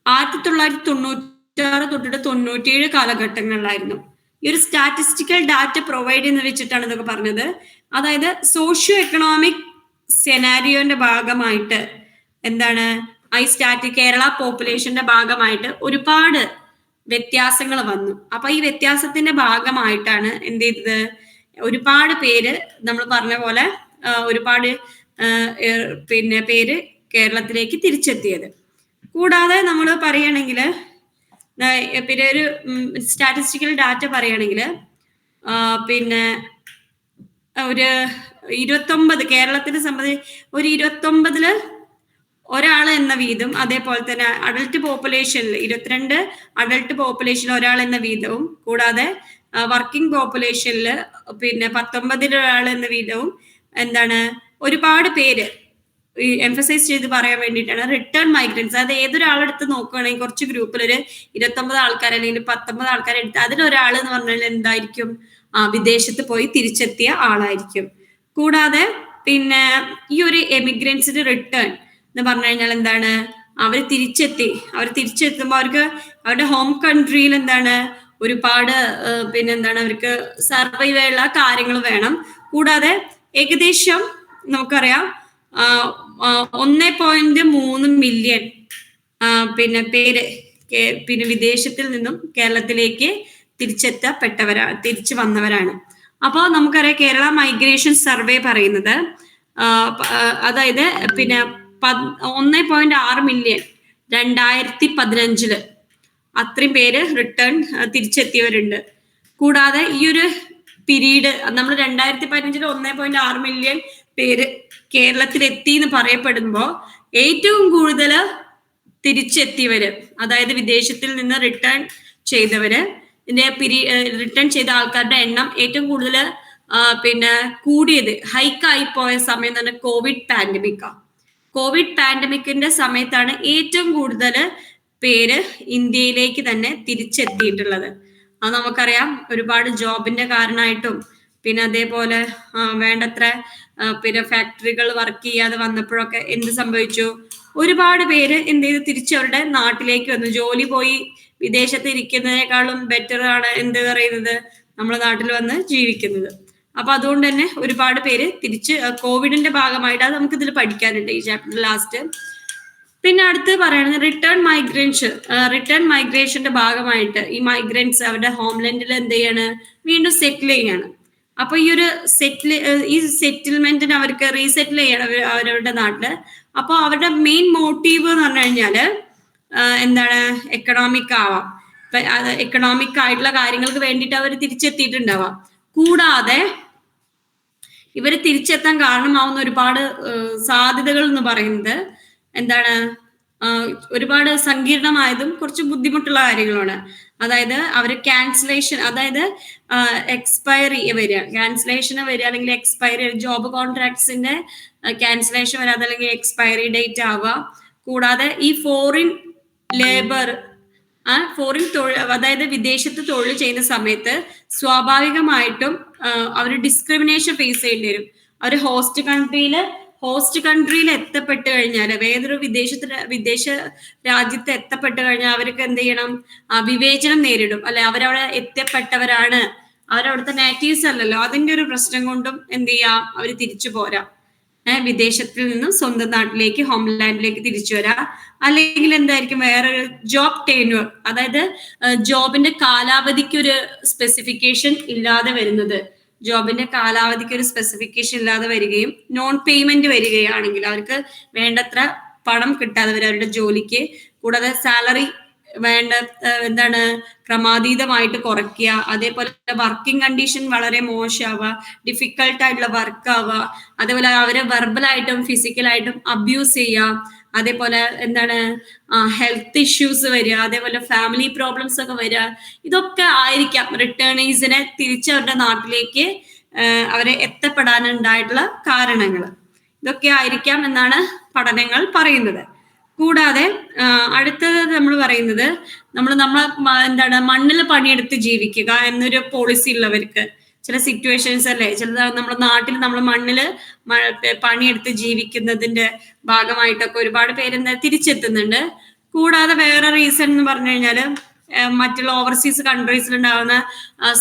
1996 തൊട്ടിട്ട് 97 കാലഘട്ടങ്ങളിലായിരുന്നു. ഈ ഒരു സ്റ്റാറ്റിസ്റ്റിക്കൽ ഡാറ്റ പ്രൊവൈഡ് ചെയ്യുന്ന വെച്ചിട്ടാണ് ഇതൊക്കെ പറഞ്ഞത്. അതായത് സോഷ്യോ എക്കണോമിക് സെനാരിയോന്റെ ഭാഗമായിട്ട് കേരള പോപ്പുലേഷന്റെ ഭാഗമായിട്ട് ഒരുപാട് വ്യത്യാസങ്ങൾ വന്നു. അപ്പൊ ഈ വ്യത്യാസത്തിന്റെ ഭാഗമായിട്ടാണ് എന്ത് ചെയ്തത്, ഒരുപാട് പേര് നമ്മൾ പറഞ്ഞ പോലെ ഒരുപാട് പേര് കേരളത്തിലേക്ക് തിരിച്ചെത്തിയത്. കൂടാതെ നമ്മൾ പറയുകയാണെങ്കിൽ ഒരു സ്റ്റാറ്റിസ്റ്റിക്കൽ ഡാറ്റ പറയുകയാണെങ്കിൽ ഒരു 29 കേരളത്തിനെ സംബന്ധിച്ച് ഒരു 29 ഒരാൾ എന്ന വീതം, അതേപോലെ തന്നെ അഡൽട്ട് പോപ്പുലേഷനിൽ 22 അഡൽട്ട് പോപ്പുലേഷൻ ഒരാൾ എന്ന വീതവും, കൂടാതെ വർക്കിംഗ് പോപ്പുലേഷനിൽ പിന്നെ 19 എന്ന വീതവും എന്താണ് ഒരുപാട് പേര് എംഫസൈസ് ചെയ്ത് പറയാൻ വേണ്ടിയിട്ടാണ് റിട്ടേൺ മൈഗ്രൻസ്. അതായത് ഏതൊരാളെടുത്ത് നോക്കുകയാണെങ്കിൽ കുറച്ച് ഗ്രൂപ്പിൽ ഒരു 29 ആൾക്കാർ അല്ലെങ്കിൽ 19 ആൾക്കാരെ എടുത്ത് അതിലൊരാൾ എന്ന് പറഞ്ഞാൽ എന്തായിരിക്കും, വിദേശത്ത് പോയി തിരിച്ചെത്തിയ ആളായിരിക്കും. കൂടാതെ പിന്നെ ഈ ഒരു എമിഗ്രൻസിന്റെ റിട്ടേൺ എന്ന് പറഞ്ഞു കഴിഞ്ഞാൽ എന്താണ്, അവർ തിരിച്ചെത്തുമ്പോൾ അവർക്ക് അവരുടെ ഹോം കൺട്രിയിൽ എന്താണ് ഒരുപാട് പിന്നെന്താണ് അവർക്ക് സർവൈവ് ആയുള്ള കാര്യങ്ങൾ വേണം. കൂടാതെ ഏകദേശം നമുക്കറിയാം 1.3 മില്യൺ പിന്നെ പേര് പിന്നെ വിദേശത്തിൽ നിന്നും കേരളത്തിലേക്ക് തിരിച്ചു വന്നവരാണ്. അപ്പോൾ നമുക്കറിയാം കേരള മൈഗ്രേഷൻ സർവേ പറയുന്നത് അതായത് പിന്നെ 1.6 മില്യൺ 2015 അത്രയും പേര് തിരിച്ചെത്തിയവരുണ്ട്. കൂടാതെ ഈ ഒരു പീരീഡ് നമ്മൾ 2015 1.6 മില്യൺ പേര് കേരളത്തിൽ എത്തി എന്ന് പറയപ്പെടുമ്പോൾ ഏറ്റവും കൂടുതൽ തിരിച്ചെത്തിയവര്, അതായത് വിദേശത്തിൽ നിന്ന് റിട്ടേൺ ചെയ്തവര്, റിട്ടേൺ ചെയ്ത ആൾക്കാരുടെ എണ്ണം ഏറ്റവും കൂടുതൽ പിന്നെ കൂടിയത് ഹൈക്കായി പോയ സമയം തന്നെ കോവിഡ് പാൻഡമിക്കിന്റെ സമയത്താണ് ഏറ്റവും കൂടുതൽ പേര് ഇന്ത്യയിലേക്ക് തന്നെ തിരിച്ചെത്തിയിട്ടുള്ളത്. അത് നമുക്കറിയാം, ഒരുപാട് ജോബിന്റെ കാരണമായിട്ടും പിന്നെ അതേപോലെ വേണ്ടത്ര പിന്നെ ഫാക്ടറികൾ വർക്ക് ചെയ്യാതെ വന്നപ്പോഴൊക്കെ എന്ത് സംഭവിച്ചു, ഒരുപാട് പേര് എന്ത് ചെയ്തു, തിരിച്ചവരുടെ നാട്ടിലേക്ക് വന്നു. ജോലി പോയി വിദേശത്ത് ഇരിക്കുന്നതിനേക്കാളും ബെറ്റർ ആണ് എന്ത് പറയുന്നത്, നമ്മുടെ നാട്ടിൽ വന്ന് ജീവിക്കുന്നത്. അപ്പൊ അതുകൊണ്ട് തന്നെ ഒരുപാട് പേര് തിരിച്ച് കോവിഡിന്റെ ഭാഗമായിട്ട് അത് നമുക്ക് ഇതിൽ പഠിക്കാനുണ്ട് ഈ ചാപ്റ്റർ ലാസ്റ്റ്. പിന്നെ അടുത്ത് പറയുന്നത് റിട്ടേൺ മൈഗ്രേഷന്റെ ഭാഗമായിട്ട് ഈ മൈഗ്രൻസ് അവരുടെ ഹോംലാൻഡിൽ എന്ത് ചെയ്യാണ്, വീണ്ടും സെറ്റിൽ ചെയ്യാണ്. അപ്പൊ ഈ ഒരു സെറ്റിൽമെന്റിന് അവർക്ക് റീസെറ്റിൽ ചെയ്യണം അവരവരുടെ നാട്ടില്. അപ്പൊ അവരുടെ മെയിൻ മോട്ടീവ് എന്ന് പറഞ്ഞു കഴിഞ്ഞാല് എന്താണ്, എക്കണോമിക് ആവാം. എക്കണോമിക് ആയിട്ടുള്ള കാര്യങ്ങൾക്ക് വേണ്ടിയിട്ട് അവർ തിരിച്ചെത്തിയിട്ടുണ്ടാവാം. കൂടാതെ ഇവര് തിരിച്ചെത്താൻ കാരണമാവുന്ന ഒരുപാട് സാധ്യതകൾ എന്ന് പറയുന്നത് എന്താണ്, ഒരുപാട് സങ്കീർണമായതും കുറച്ച് ബുദ്ധിമുട്ടുള്ള കാര്യങ്ങളാണ്. അതായത് അവര് ക്യാൻസലേഷൻ, അതായത് ക്യാൻസലേഷൻ വരിക, അല്ലെങ്കിൽ എക്സ്പയറി ജോബ് കോൺട്രാക്ട്സിന്റെ ക്യാൻസലേഷൻ വരിക, അതല്ലെങ്കിൽ എക്സ്പയറി ഡേറ്റ് ആവുക. കൂടാതെ ഈ ഫോറിൻ ലേബർ തൊഴിൽ, അതായത് വിദേശത്ത് തൊഴിൽ ചെയ്യുന്ന സമയത്ത് സ്വാഭാവികമായിട്ടും അവർ ഡിസ്ക്രിമിനേഷൻ ഫേസ് ചെയ്യേണ്ടി വരും. അവർ ഹോസ്റ്റ് കൺട്രിയിൽ എത്തപ്പെട്ട് കഴിഞ്ഞാൽ, വേറൊരു വിദേശ രാജ്യത്ത് എത്തപ്പെട്ട് കഴിഞ്ഞാൽ അവർക്ക് എന്ത് ചെയ്യണം, വിവേചനം നേരിടും. അല്ലെ, അവരവിടെ എത്തപ്പെട്ടവരാണ്, അവരവിടുത്തെ നേറ്റീവ്സ് അല്ലല്ലോ. അതിന്റെ ഒരു പ്രശ്നം കൊണ്ടും എന്ത് ചെയ്യാം, അവർ തിരിച്ചു പോരാം. വിദേശത്തിൽ നിന്നും സ്വന്തം നാട്ടിലേക്ക്, ഹോംലാൻഡിലേക്ക് തിരിച്ചു വരാം. അല്ലെങ്കിൽ എന്തായിരിക്കും, വേറൊരു ജോബ് ടെന്യൂർ, അതായത് ജോബിന്റെ കാലാവധിക്ക് ഒരു സ്പെസിഫിക്കേഷൻ ഇല്ലാതെ വരുന്നത്, വരികയും നോൺ പേയ്മെന്റ് വരികയാണെങ്കിൽ അവർക്ക് വേണ്ടത്ര പണം കിട്ടാതെ വരും അവരുടെ ജോലിക്ക്. കൂടാതെ സാലറി എന്താണ് ക്രമാതീതമായിട്ട് കുറയ്ക്കുക. അതേപോലെ വർക്കിംഗ് കണ്ടീഷൻ വളരെ മോശമാവുക, ഡിഫിക്കൽട്ട് ആയിട്ടുള്ള വർക്ക് ആവുക. അതേപോലെ അവരെ വെർബലായിട്ടും ഫിസിക്കലായിട്ടും അബ്യൂസ് ചെയ്യുക. അതേപോലെ എന്താണ് ഹെൽത്ത് ഇഷ്യൂസ് വരിക, അതേപോലെ ഫാമിലി പ്രോബ്ലംസ് ഒക്കെ വരിക. ഇതൊക്കെ ആയിരിക്കാം റിട്ടേണീസിനെ തിരിച്ചവരുടെ നാട്ടിലേക്ക് അവരെ എത്തപ്പെടാനുണ്ടായിട്ടുള്ള കാരണങ്ങൾ. ഇതൊക്കെ ആയിരിക്കാം എന്നാണ് പഠനങ്ങൾ പറയുന്നത്. കൂടാതെ അടുത്തത് നമ്മൾ പറയുന്നത്, എന്താണ് മണ്ണിൽ പണിയെടുത്ത് ജീവിക്കുക എന്നൊരു പോളിസി ഉള്ളവർക്ക് ചില സിറ്റുവേഷൻസ് അല്ലേ, ചില നമ്മുടെ നാട്ടിൽ നമ്മൾ മണ്ണില് പണിയെടുത്ത് ജീവിക്കുന്നതിന്റെ ഭാഗമായിട്ടൊക്കെ ഒരുപാട് പേര് തിരിച്ചെത്തുന്നുണ്ട്. കൂടാതെ വേറെ റീസൺ എന്ന് പറഞ്ഞു കഴിഞ്ഞാല് മറ്റുള്ള ഓവർസീസ് കൺട്രീസിൽ ഉണ്ടാകുന്ന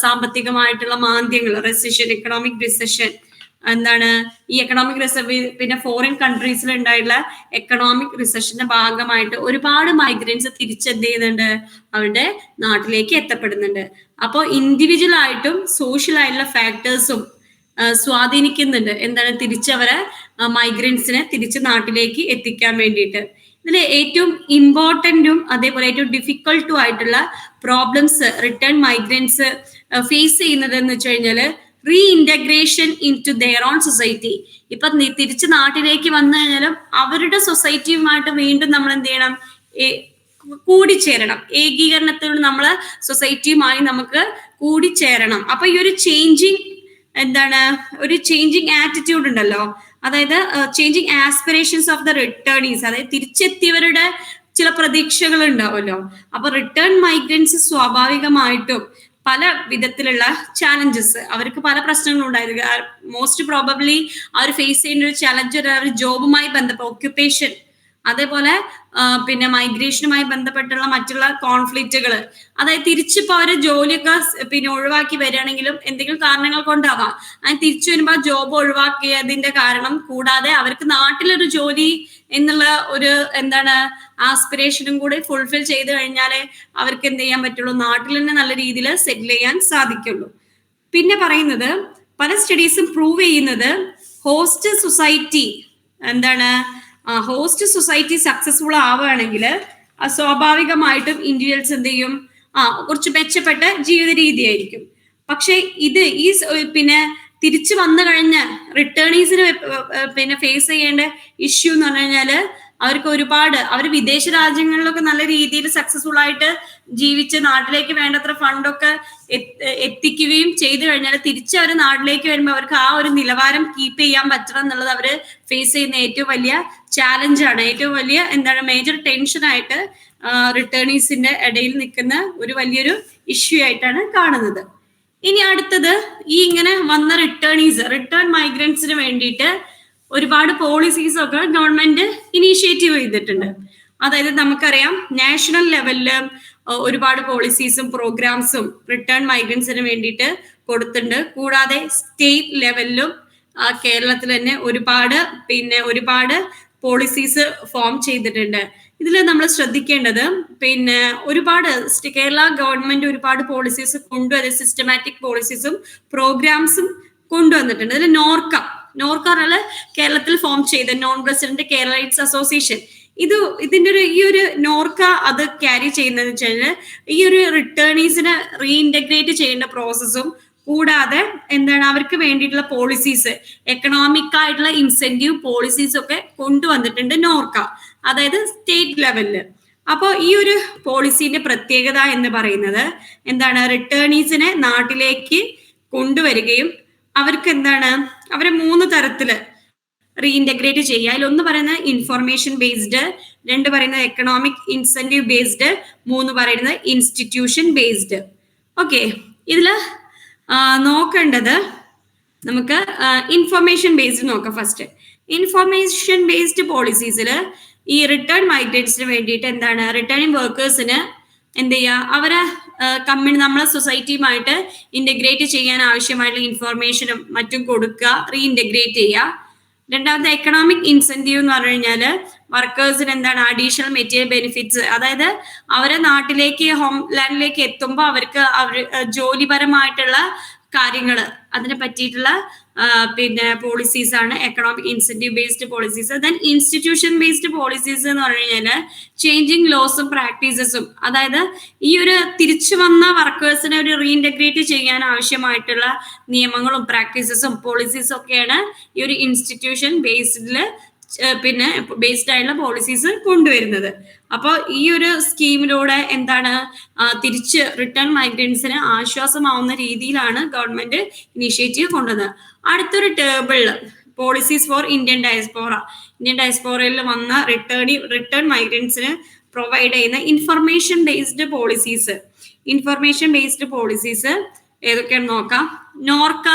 സാമ്പത്തികമായിട്ടുള്ള മാന്ദ്യങ്ങൾ, എക്കണോമിക് റിസഷൻ, എന്താണ് ഈ എക്കണോമിക് പിന്നെ ഫോറിൻ കൺട്രീസിൽ ഉണ്ടായിട്ടുള്ള എക്കണോമിക് റിസഷന്റെ ഭാഗമായിട്ട് ഒരുപാട് മൈഗ്രൻസ് തിരിച്ചെന്ത് ചെയ്യുന്നുണ്ട്, അവരുടെ നാട്ടിലേക്ക് എത്തപ്പെടുന്നുണ്ട്. അപ്പോൾ ഇൻഡിവിജ്വൽ ആയിട്ടും സോഷ്യൽ ആയിട്ടുള്ള ഫാക്ടേഴ്സും സ്വാധീനിക്കുന്നുണ്ട് എന്താണ്, തിരിച്ചവരെ മൈഗ്രൻസിനെ തിരിച്ച് നാട്ടിലേക്ക് എത്തിക്കാൻ വേണ്ടിയിട്ട്. ഇതിൽ ഏറ്റവും ഇമ്പോർട്ടന്റും അതേപോലെ ഏറ്റവും ഡിഫിക്കൽട്ടും ആയിട്ടുള്ള പ്രോബ്ലംസ് റിട്ടേൺ മൈഗ്രൻസ് ഫേസ് ചെയ്യുന്നത് എന്ന് വെച്ച് കഴിഞ്ഞാല് reintegration into their own society. ഇപ്പൊ തിരിച്ച് നാട്ടിലേക്ക് വന്നു കഴിഞ്ഞാലും അവരുടെ സൊസൈറ്റിയുമായിട്ട് വീണ്ടും നമ്മൾ എന്ത് ചെയ്യണം, കൂടിച്ചേരണം, ഏകീകരണത്തോട് നമ്മള് സൊസൈറ്റിയുമായി നമുക്ക് കൂടിച്ചേരണം. അപ്പൊ ഈ ഒരു ചേഞ്ചിങ് എന്താണ്, ഒരു ചേഞ്ചിങ് ആറ്റിറ്റ്യൂഡ് ഉണ്ടല്ലോ, അതായത് changing aspirations of the returnees, അതായത് തിരിച്ചെത്തിയവരുടെ ചില പ്രതീക്ഷകൾ ഉണ്ടാവുമല്ലോ. അപ്പൊ റിട്ടേൺ മൈഗ്രൻസ് സ്വാഭാവികമായിട്ടും പല വിധത്തിലുള്ള ചാലഞ്ചസ്, അവർക്ക് പല പ്രശ്നങ്ങളും ഉണ്ടായിരുന്നു. മോസ്റ്റ് പ്രോബബ്ലി അവർ ഫേസ് ചെയ്യുന്ന ഒരു ചലഞ്ച് അവർ ജോബുമായി ബന്ധപ്പെട്ട ഒക്യുപ്പേഷൻ, അതേപോലെ പിന്നെ മൈഗ്രേഷനുമായി ബന്ധപ്പെട്ടുള്ള മറ്റുള്ള കോൺഫ്ലിക്റ്റുകൾ, അതായത് തിരിച്ചിപ്പോ അവര് ജോലിയൊക്കെ പിന്നെ ഒഴിവാക്കി വരികയാണെങ്കിലും എന്തെങ്കിലും കാരണങ്ങൾ കൊണ്ടാവാം, അത് തിരിച്ചു വരുമ്പോ ജോബ് ഒഴിവാക്കിയതിന്റെ കാരണം കൂടാതെ അവർക്ക് നാട്ടിലൊരു ജോലി എന്നുള്ള ഒരു എന്താണ് ആസ്പിറേഷനും കൂടി ഫുൾഫിൽ ചെയ്ത് കഴിഞ്ഞാലേ അവർക്ക് എന്ത് ചെയ്യാൻ പറ്റുള്ളൂ, നാട്ടിൽ തന്നെ നല്ല രീതിയിൽ സെറ്റിൽ ചെയ്യാൻ സാധിക്കുള്ളൂ. പിന്നെ പറയുന്നത് പല സ്റ്റഡീസും പ്രൂവ് ചെയ്യുന്നത് ഹോസ്റ്റ് സൊസൈറ്റി എന്താണ്, ഹോസ്റ്റ് സൊസൈറ്റി സക്സസ്ഫുൾ ആവുകയാണെങ്കിൽ സ്വാഭാവികമായിട്ടും ഇൻഡിവിജ്വൽസ് എന്ത് ചെയ്യും, കുറച്ച് മെച്ചപ്പെട്ട ജീവിത രീതിയായിരിക്കും. പക്ഷെ ഇത് ഈ പിന്നെ തിരിച്ചു വന്നു കഴിഞ്ഞ റിട്ടേണീസിന് പിന്നെ ഫേസ് ചെയ്യേണ്ട ഇഷ്യൂ എന്ന് പറഞ്ഞു കഴിഞ്ഞാല് അവർക്ക് ഒരുപാട്, അവർ വിദേശ രാജ്യങ്ങളിലൊക്കെ നല്ല രീതിയിൽ സക്സസ്ഫുൾ ആയിട്ട് ജീവിച്ച് നാട്ടിലേക്ക് വേണ്ടത്ര ഫണ്ടൊക്കെ എത്തിക്കുകയും ചെയ്തു കഴിഞ്ഞാൽ തിരിച്ച് അവർ നാട്ടിലേക്ക് വരുമ്പോൾ അവർക്ക് ആ ഒരു നിലവാരം കീപ്പ് ചെയ്യാൻ പറ്റണം എന്നുള്ളത് അവർ ഫേസ് ചെയ്യുന്ന ഏറ്റവും വലിയ ചാലഞ്ചാണ്, ഏറ്റവും വലിയ എന്താണ് മേജർ ടെൻഷനായിട്ട് റിട്ടേണീസിന്റെ ഇടയിൽ നിൽക്കുന്ന ഒരു വലിയൊരു ഇഷ്യൂ ആയിട്ടാണ് കാണുന്നത്. ഇനി അടുത്തത്, ഈ ഇങ്ങനെ വന്ന റിട്ടേൺ മൈഗ്രൻസിന് വേണ്ടിയിട്ട് ഒരുപാട് പോളിസീസ് ഒക്കെ ഗവൺമെന്റ് ഇനീഷ്യേറ്റീവ് ചെയ്തിട്ടുണ്ട്. അതായത് നമുക്കറിയാം നാഷണൽ ലെവലില് ഒരുപാട് പോളിസീസും പ്രോഗ്രാംസും റിട്ടേൺ മൈഗ്രൻസിന് വേണ്ടിയിട്ട് കൊടുത്തിട്ടുണ്ട്. കൂടാതെ സ്റ്റേറ്റ് ലെവലിലും കേരളത്തിൽ തന്നെ ഒരുപാട് പോളിസീസ് ഫോം ചെയ്തിട്ടുണ്ട്. ഇതിൽ നമ്മൾ ശ്രദ്ധിക്കേണ്ടത് പിന്നെ ഒരുപാട് കേരള ഗവൺമെന്റ് ഒരുപാട് പോളിസീസ് കൊണ്ടുവരുന്ന സിസ്റ്റമാറ്റിക് പോളിസീസും പ്രോഗ്രാംസും കൊണ്ടുവന്നിട്ടുണ്ട്. അതിൽ നോർക്ക കേരളത്തിൽ ഫോം ചെയ്ത നോൺ റെസിഡന്റ് കേരളൈറ്റ്സ് അസോസിയേഷൻ, ഇതിന്റെ ഈ ഒരു നോർക്ക അത് ക്യാരി ചെയ്യുന്നതെന്ന് വെച്ച് കഴിഞ്ഞാൽ ഈ ഒരു റിട്ടേണീസിനെ റീഇന്റഗ്രേറ്റ് ചെയ്യേണ്ട പ്രോസസ്സും കൂടാതെ എന്താണ് അവർക്ക് വേണ്ടിയിട്ടുള്ള പോളിസീസ്, എക്കണോമിക് ആയിട്ടുള്ള ഇൻസെന്റീവ് പോളിസീസ് ഒക്കെ കൊണ്ടുവന്നിട്ടുണ്ട് നോർക്ക, അതായത് സ്റ്റേറ്റ് ലെവലില്. അപ്പോൾ ഈ ഒരു പോളിസിന്റെ പ്രത്യേകത എന്ന് പറയുന്നത് എന്താണ്, റിട്ടേണീസിനെ നാട്ടിലേക്ക് കൊണ്ടുവരികയും അവർക്ക് എന്താണ് അവരെ 3 തരത്തില് റീഇന്റഗ്രേറ്റ് ചെയ്യുക. അതിലൊന്ന് പറയുന്നത് ഇൻഫർമേഷൻ ബേസ്ഡ്, 2 പറയുന്നത് എക്കണോമിക് ഇൻസെന്റീവ് ബേസ്ഡ്, 3 പറയുന്നത് ഇൻസ്റ്റിറ്റ്യൂഷൻ ബേസ്ഡ്. ഓക്കെ, ഇതില് നോക്കേണ്ടത് നമുക്ക് ഇൻഫർമേഷൻ ബേസ്ഡ് നോക്കാം. ഫസ്റ്റ് ഇൻഫർമേഷൻ ബേസ്ഡ് പോളിസീസിൽ ഈ റിട്ടേൺ മൈഗ്രേറ്റ്സിന് വേണ്ടിയിട്ട് എന്താണ്, റിട്ടേണിംഗ് വർക്കേഴ്സിന് എന്ത് ചെയ്യുക, അവരെ നമ്മളെ സൊസൈറ്റിയുമായിട്ട് ഇന്റഗ്രേറ്റ് ചെയ്യാൻ ആവശ്യമായിട്ടുള്ള ഇൻഫർമേഷനും മറ്റും കൊടുക്കുക, റീഇന്റഗ്രേറ്റ് ചെയ്യുക. രണ്ടാമത്തെ എക്കണോമിക് ഇൻസെന്റീവ് എന്ന് പറഞ്ഞു കഴിഞ്ഞാല് വർക്കേഴ്സിന് എന്താണ് അഡീഷണൽ മെറ്റീരിയൽ ബെനിഫിറ്റ്സ്, അതായത് അവരെ നാട്ടിലേക്ക് ഹോം ലാൻഡിലേക്ക് എത്തുമ്പോൾ അവർക്ക് ജോലിപരമായിട്ടുള്ള കാര്യങ്ങൾ അതിനെ പറ്റിയിട്ടുള്ള പിന്നെ പോളിസീസ് ആണ് economic incentive based policies. Then institution based policies എന്ന് പറഞ്ഞു കഴിഞ്ഞാൽ ചേഞ്ചിങ് ലോസും പ്രാക്ടീസസും, അതായത് ഈ ഒരു തിരിച്ചു വന്ന വർക്കേഴ്സിനെ ഒരു റീഇന്റഗ്രേറ്റ് ചെയ്യാൻ ആവശ്യമായിട്ടുള്ള നിയമങ്ങളും പ്രാക്ടീസസും പോളിസീസും ഒക്കെയാണ് ഈ ഒരു ഇൻസ്റ്റിറ്റ്യൂഷൻ ബേസ്ഡില് പിന്നെ ബേസ്ഡ് ആയിട്ടുള്ള പോളിസീസ് കൊണ്ടുവരുന്നത്. അപ്പോൾ ഈ ഒരു സ്കീമിലൂടെ എന്താണ് തിരിച്ച് റിട്ടേൺ മൈഗ്രൻസിന് ആശ്വാസമാവുന്ന രീതിയിലാണ് ഗവൺമെന്റ് ഇനീഷ്യേറ്റീവ് കൊണ്ടുവന്നത്. അടുത്തൊരു ടേബിളിൽ പോളിസീസ് ഫോർ ഇന്ത്യൻ ഡയസ്പോറയിൽ വന്ന റിട്ടേൺ മൈഗ്രൻസിന് പ്രൊവൈഡ് ചെയ്യുന്ന ഇൻഫർമേഷൻ ബേസ്ഡ് പോളിസീസ് ഏതൊക്കെയാണെന്ന് നോക്കാം. നോർക്ക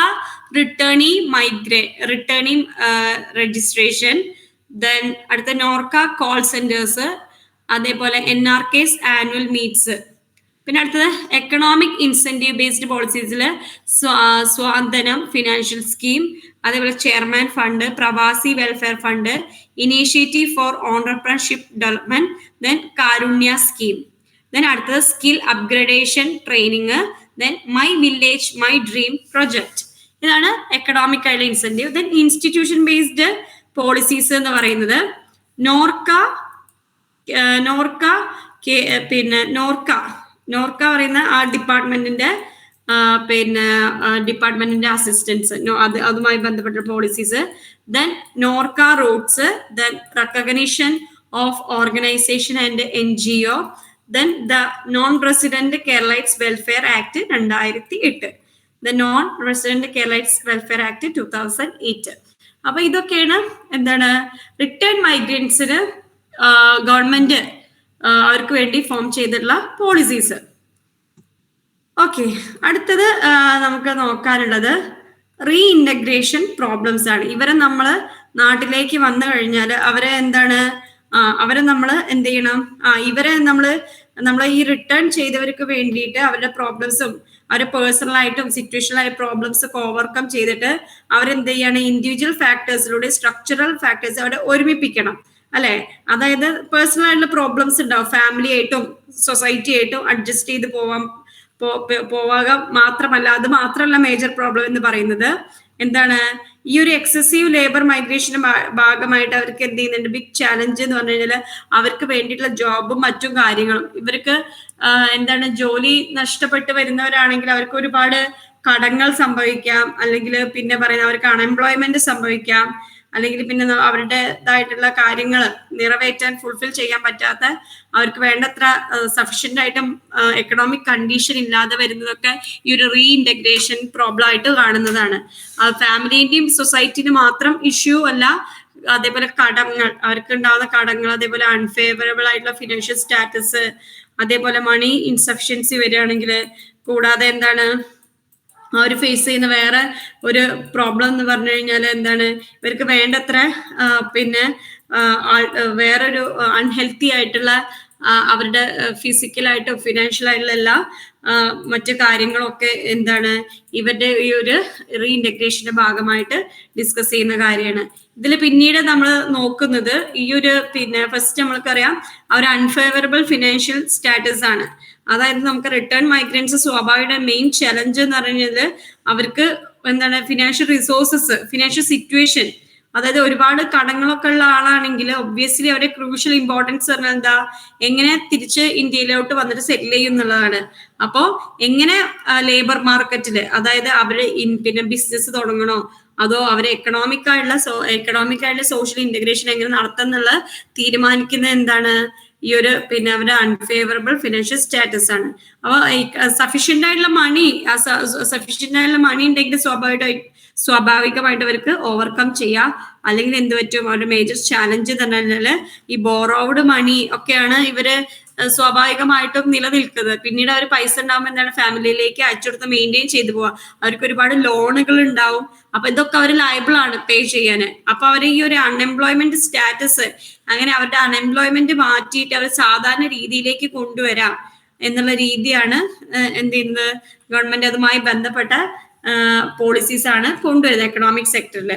റിട്ടേണിംഗ് രജിസ്ട്രേഷൻ, ദെൻ അടുത്ത നോർക്ക കോൾ സെന്റേഴ്സ്, അതേപോലെ NRK's ആനുവൽ മീറ്റ്സ്. പിന്നെ അടുത്തത് എക്കണോമിക് ഇൻസെന്റീവ് ബേസ്ഡ് പോളിസീസിൽ സ്വാന്തനം ഫിനാൻഷ്യൽ സ്കീം, അതേപോലെ chairman fund, Pravasi welfare fund, initiative for entrepreneurship development, then Karunya scheme. Then അടുത്തത് skill upgradation training, then my village my dream project. ഇതാണ് എക്കണോമിക് ആയിട്ടുള്ള incentive. Then institution based policies എന്ന് പറയുന്നത് നോർക്ക പറയുന്ന ആ ഡിപ്പാർട്ട്മെന്റിന്റെ അസിസ്റ്റൻസ്, അതുമായി ബന്ധപ്പെട്ട policies. Then NORKA Roots, then recognition of organisation and NGO. Then the non resident Keralites welfare act 2008. The non resident Keralites welfare act 2008. അപ്പൊ ഇതൊക്കെയാണ് എന്താണ് റിട്ടേൺ മൈഗ്രൻസിന് ഗവൺമെന്റ് അവർക്ക് വേണ്ടി ഫോം ചെയ്തിട്ടുള്ള പോളിസീസ്. ഓക്കെ, അടുത്തത് നമുക്ക് നോക്കാനുള്ളത് റീഇൻറ്റഗ്രേഷൻ പ്രോബ്ലംസ് ആണ്. ഇവരെ നമ്മൾ നാട്ടിലേക്ക് വന്നു കഴിഞ്ഞാൽ അവരെ എന്താണ് അവരെ നമ്മൾ എന്ത് ചെയ്യണം, ഇവരെ നമ്മൾ ഈ റിട്ടേൺ ചെയ്തവർക്ക് വേണ്ടിയിട്ട് അവരുടെ പ്രോബ്ലംസും അവരുടെ പേഴ്സണലായിട്ടും സിറ്റുവേഷണലായ പ്രോബ്ലംസ് ഒക്കെ ഓവർകം ചെയ്തിട്ട് അവരെന്ത് ചെയ്യാണ്, ഇൻഡിവിജ്വൽ ഫാക്ടേഴ്സിലൂടെ സ്ട്രക്ചറൽ ഫാക്ടേഴ്സ് അവരെ ഒരുമിപ്പിക്കണം അല്ലെ. അതായത് പേഴ്സണൽ ആയിട്ടുള്ള പ്രോബ്ലംസ് ഉണ്ടാവും, ഫാമിലി ആയിട്ടും സൊസൈറ്റി ആയിട്ടും അഡ്ജസ്റ്റ് ചെയ്ത് പോവാക മാത്രമല്ല, അത് മാത്രമല്ല മേജർ പ്രോബ്ലം എന്ന് പറയുന്നത് എന്താണ്, ഈ ഒരു എക്സസീവ് ലേബർ മൈഗ്രേഷന്റെ ഭാഗമായിട്ട് അവർക്ക് എന്ത് ചെയ്യുന്നുണ്ട്, ബിഗ് ചാലഞ്ച് എന്ന് പറഞ്ഞു കഴിഞ്ഞാൽ അവർക്ക് വേണ്ടിയിട്ടുള്ള ജോബും മറ്റും കാര്യങ്ങളും. ഇവർക്ക് എന്താണ് ജോലി നഷ്ടപ്പെട്ട് വരുന്നവരാണെങ്കിൽ അവർക്ക് ഒരുപാട് കടങ്ങൾ സംഭവിക്കാം, അല്ലെങ്കിൽ പിന്നെ പറയുന്ന അവർക്ക് അൺഎംപ്ലോയ്മെന്റ് സംഭവിക്കാം, അല്ലെങ്കിൽ പിന്നെ അവരുടേതായിട്ടുള്ള കാര്യങ്ങൾ നിറവേറ്റാൻ ഫുൾഫിൽ ചെയ്യാൻ പറ്റാത്ത, അവർക്ക് വേണ്ടത്ര സഫിഷ്യന്റ് ആയിട്ടും എക്കണോമിക് കണ്ടീഷൻ ഇല്ലാതെ വരുന്നതൊക്കെ ഈ ഒരു റീഇൻറ്റഗ്രേഷൻ പ്രോബ്ലം ആയിട്ട് കാണുന്നതാണ്. ഫാമിലിന്റെയും സൊസൈറ്റിന് മാത്രം ഇഷ്യൂ അല്ല, അതേപോലെ കടങ്ങൾ, അവർക്ക് ഉണ്ടാകുന്ന കടങ്ങൾ, അതേപോലെ അൺഫേവറബിൾ ആയിട്ടുള്ള ഫിനാൻഷ്യൽ സ്റ്റാറ്റസ്, അതേപോലെ മണി ഇൻസഫിഷ്യൻസി വരികയാണെങ്കിൽ, കൂടാതെ എന്താണ് അവർ ഫേസ് ചെയ്യുന്ന വേറെ ഒരു പ്രോബ്ലം എന്ന് പറഞ്ഞു കഴിഞ്ഞാൽ എന്താണ്, ഇവർക്ക് വേണ്ടത്ര പിന്നെ വേറൊരു അൺഹെൽത്തി ആയിട്ടുള്ള അവരുടെ ഫിസിക്കലായിട്ടും ഫിനാൻഷ്യലായിട്ടുള്ള എല്ലാ മറ്റു കാര്യങ്ങളൊക്കെ എന്താണ് ഇവരുടെ ഈ ഒരു റീഇൻറ്റഗ്രേഷന്റെ ഭാഗമായിട്ട് ഡിസ്കസ് ചെയ്യുന്ന കാര്യമാണ്. ഇതിൽ പിന്നീട് നമ്മൾ നോക്കുന്നത് ഈ ഒരു പിന്നെ ഫസ്റ്റ് നമ്മൾക്കറിയാം അവർ അൺഫേവറബിൾ ഫിനാൻഷ്യൽ സ്റ്റാറ്റസ് ആണ്. അതായത് നമുക്ക് റിട്ടേൺ മൈഗ്രൻസ് സ്വാഭാവിക മെയിൻ ചലഞ്ച് എന്ന് പറയുന്നത് അവർക്ക് എന്താണ് ഫിനാൻഷ്യൽ റിസോഴ്സസ്, ഫിനാൻഷ്യൽ സിറ്റുവേഷൻ, അതായത് ഒരുപാട് കടങ്ങളൊക്കെ ഉള്ള ആളാണെങ്കിൽ ഒബ്വിയസ്ലി അവരുടെ ക്രൂഷ്യൽ ഇമ്പോർട്ടൻസ് പറഞ്ഞാൽ എന്താ, എങ്ങനെ തിരിച്ച് ഇന്ത്യയിലോട്ട് വന്നിട്ട് സെറ്റിൽ ചെയ്യും എന്നുള്ളതാണ്. അപ്പോൾ എങ്ങനെ ലേബർ മാർക്കറ്റില്, അതായത് അവര് പിന്നെ ബിസിനസ് തുടങ്ങണോ അതോ അവരെ എക്കണോമിക് ആയിട്ടുള്ള സോഷ്യൽ ഇന്റഗ്രേഷൻ എങ്ങനെ നടത്തുന്നുള്ള തീരുമാനിക്കുന്നത് എന്താണ്, ഈ ഒരു പിന്നെ അവരുടെ അൺഫേവറബിൾ ഫിനാൻഷ്യൽ സ്റ്റാറ്റസ് ആണ്. അപ്പൊ സഫീഷ്യന്റ് ആയിട്ടുള്ള മണി ഉണ്ടെങ്കിൽ സ്വാഭാവികമായിട്ട് അവർക്ക് ഓവർകം ചെയ്യാം. അല്ലെങ്കിൽ എന്ത് പറ്റും, അവരുടെ മേജർ ചാലഞ്ച് തന്നെ ഈ ബോറോവ്ഡ് മണി ഒക്കെയാണ് ഇവര് സ്വാഭാവികമായിട്ടും നിലനിൽക്കുന്നത്. പിന്നീട് അവർ പൈസ ഉണ്ടാകുമ്പോൾ എന്താണ് ഫാമിലിയിലേക്ക് അയച്ചുകൊടുത്ത് മെയിൻറ്റെയിൻ ചെയ്തു പോവാ. അവർക്ക് ഒരുപാട് ലോണുകൾ ഉണ്ടാവും. അപ്പൊ ഇതൊക്കെ അവർ ലയബിൾ ആണ് പേ ചെയ്യാൻ. അപ്പൊ അവർ ഈ ഒരു അൺഎംപ്ലോയ്മെന്റ് സ്റ്റാറ്റസ്, അങ്ങനെ അവരുടെ അൺഎംപ്ലോയ്മെന്റ് മാറ്റിയിട്ട് അവർ സാധാരണ രീതിയിലേക്ക് കൊണ്ടുവരാം എന്നുള്ള രീതിയാണ് എന്ത് ചെയ്യുന്നത്, ഗവൺമെന്റ് അതുമായി ബന്ധപ്പെട്ട പോളിസീസ് ആണ് കൊണ്ടുവരുന്നത് എക്കണോമിക് സെക്ടറിൽ.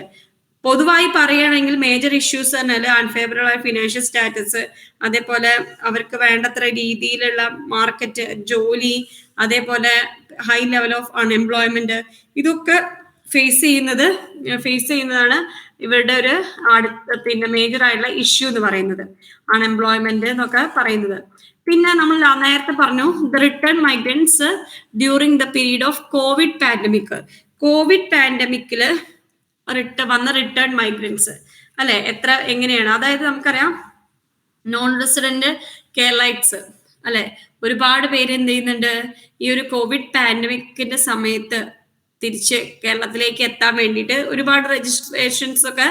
പൊതുവായി പറയുകയാണെങ്കിൽ മേജർ ഇഷ്യൂസ് പറഞ്ഞാൽ അൺഫേവറബിൾ ആയ ഫിനാൻഷ്യൽ സ്റ്റാറ്റസ്, അതേപോലെ അവർക്ക് വേണ്ടത്ര രീതിയിലുള്ള മാർക്കറ്റ് ജോലി, അതേപോലെ ഹൈ ലെവൽ ഓഫ് അൺഎംപ്ലോയ്മെന്റ്, ഇതൊക്കെ ഫേസ് ചെയ്യുന്നതാണ് ഇവരുടെ ഒരു പിന്നെ മേജർ ആയിട്ടുള്ള ഇഷ്യൂ എന്ന് പറയുന്നത്, അൺഎംപ്ലോയ്മെന്റ് എന്നൊക്കെ പറയുന്നത്. പിന്നെ നമ്മൾ നേരത്തെ പറഞ്ഞു the return migrants during the period of COVID പാൻഡമിക്കില് വന്ന റിട്ടേൺ മൈഗ്രൻസ് അല്ലെ, എങ്ങനെയാണ്, അതായത് നമുക്കറിയാം നോൺ റെസിഡന്റ് കേരളൈറ്റ്സ് അല്ലെ, ഒരുപാട് പേര് എന്ത് ചെയ്യുന്നുണ്ട്, ഈ ഒരു കോവിഡ് പാൻഡമിക്കിന്റെ സമയത്ത് തിരിച്ച് കേരളത്തിലേക്ക് എത്താൻ വേണ്ടിയിട്ട് ഒരുപാട് രജിസ്ട്രേഷൻസ് ഒക്കെ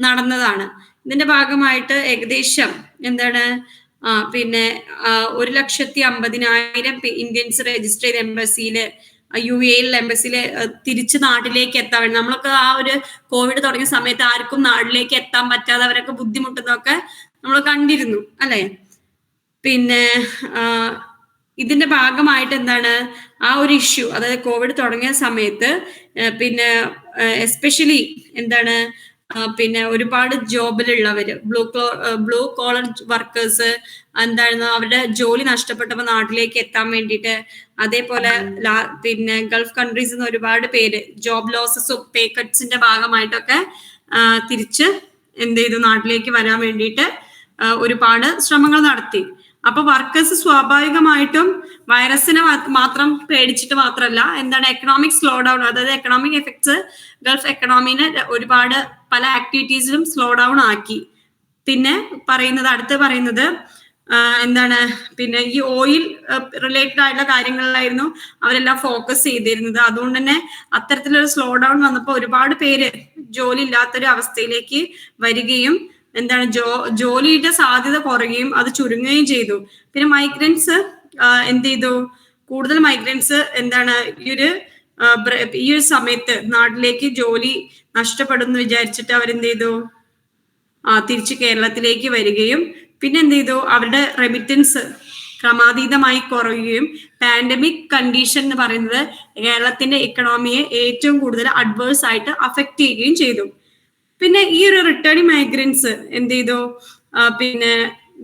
നടന്നതാണ്. ഇതിന്റെ ഭാഗമായിട്ട് ഏകദേശം എന്താണ് പിന്നെ 150,000 ഇന്ത്യൻസ് രജിസ്റ്റർ ചെയ്ത എംബസിയില്, UAE എംബസിയില് തിരിച്ച് നാട്ടിലേക്ക് എത്താൻ വേണ്ടി, നമ്മളൊക്കെ ആ ഒരു കോവിഡ് തുടങ്ങിയ സമയത്ത് ആർക്കും നാട്ടിലേക്ക് എത്താൻ പറ്റാതെ അവരൊക്കെ ബുദ്ധിമുട്ടുന്നതൊക്കെ നമ്മൾ കണ്ടിരുന്നു അല്ലെ. പിന്നെ ഇതിന്റെ ഭാഗമായിട്ട് എന്താണ് ആ ഒരു ഇഷ്യൂ, അതായത് കോവിഡ് തുടങ്ങിയ സമയത്ത് പിന്നെ എസ്പെഷ്യലി എന്താണ് പിന്നെ ഒരുപാട് ജോബിലുള്ളവര് ബ്ലൂ കോളർ വർക്കേഴ്സ് എന്തായിരുന്നു അവരുടെ ജോലി നഷ്ടപ്പെട്ടപ്പോൾ നാട്ടിലേക്ക് എത്താൻ വേണ്ടിയിട്ട്, അതേപോലെ പിന്നെ ഗൾഫ് കൺട്രീസിൽ നിന്ന് ഒരുപാട് പേര് ജോബ് ലോസസും പേ കട്ട്സിന്റെ ഭാഗമായിട്ടൊക്കെ തിരിച്ച് എന്ത് ചെയ്തു നാട്ടിലേക്ക് വരാൻ വേണ്ടിയിട്ട് ഒരുപാട് ശ്രമങ്ങൾ നടത്തി. അപ്പൊ വർക്കേഴ്സ് സ്വാഭാവികമായിട്ടും വൈറസിനെ മാത്രം പേടിച്ചിട്ട് മാത്രമല്ല, എന്താണ് എക്കണോമിക് സ്ലോ ഡൗൺ, അതായത് എക്കണോമിക് എഫക്ട്സ് ഗൾഫ് എക്കണോമിനെ ഒരുപാട് പല ആക്ടിവിറ്റീസിലും സ്ലോ ഡൗൺ ആക്കി. പിന്നെ അടുത്ത് പറയുന്നത് എന്താണ്, പിന്നെ ഈ ഓയിൽ റിലേറ്റഡ് ആയിട്ടുള്ള കാര്യങ്ങളിലായിരുന്നു അവരെല്ലാം ഫോക്കസ് ചെയ്തിരുന്നത്. അതുകൊണ്ട് തന്നെ അത്തരത്തിലൊരു സ്ലോ ഡൗൺ വന്നപ്പോൾ ഒരുപാട് പേര് ജോലി ഇല്ലാത്തൊരു അവസ്ഥയിലേക്ക് വരികയും എന്താണ് ജോലിയുടെ സാധ്യത കുറയുകയും അത് ചുരുങ്ങുകയും ചെയ്തു. പിന്നെ മൈഗ്രൻസ് എന്ത് ചെയ്തു, കൂടുതൽ മൈഗ്രൻസ് എന്താണ് ഈ ഒരു സമയത്ത് നാട്ടിലേക്ക് ജോലി നഷ്ടപ്പെടുന്നു വിചാരിച്ചിട്ട് അവരെന്ത് ചെയ്തു, തിരിച്ച് കേരളത്തിലേക്ക് വരികയും പിന്നെ എന്ത് ചെയ്തു, അവരുടെ റെമിറ്റൻസ് ക്രമാതീതമായി കുറയുകയും പാൻഡമിക് കണ്ടീഷൻ എന്ന് പറയുന്നത് കേരളത്തിന്റെ ഇക്കണോമിയെ ഏറ്റവും കൂടുതൽ അഡ്വേഴ്സ് ആയിട്ട് അഫക്റ്റ് ചെയ്യുകയും ചെയ്തു. പിന്നെ ഈ ഒരു റിട്ടേണിംഗ് മൈഗ്രൻസ് എന്ത് ചെയ്തു, പിന്നെ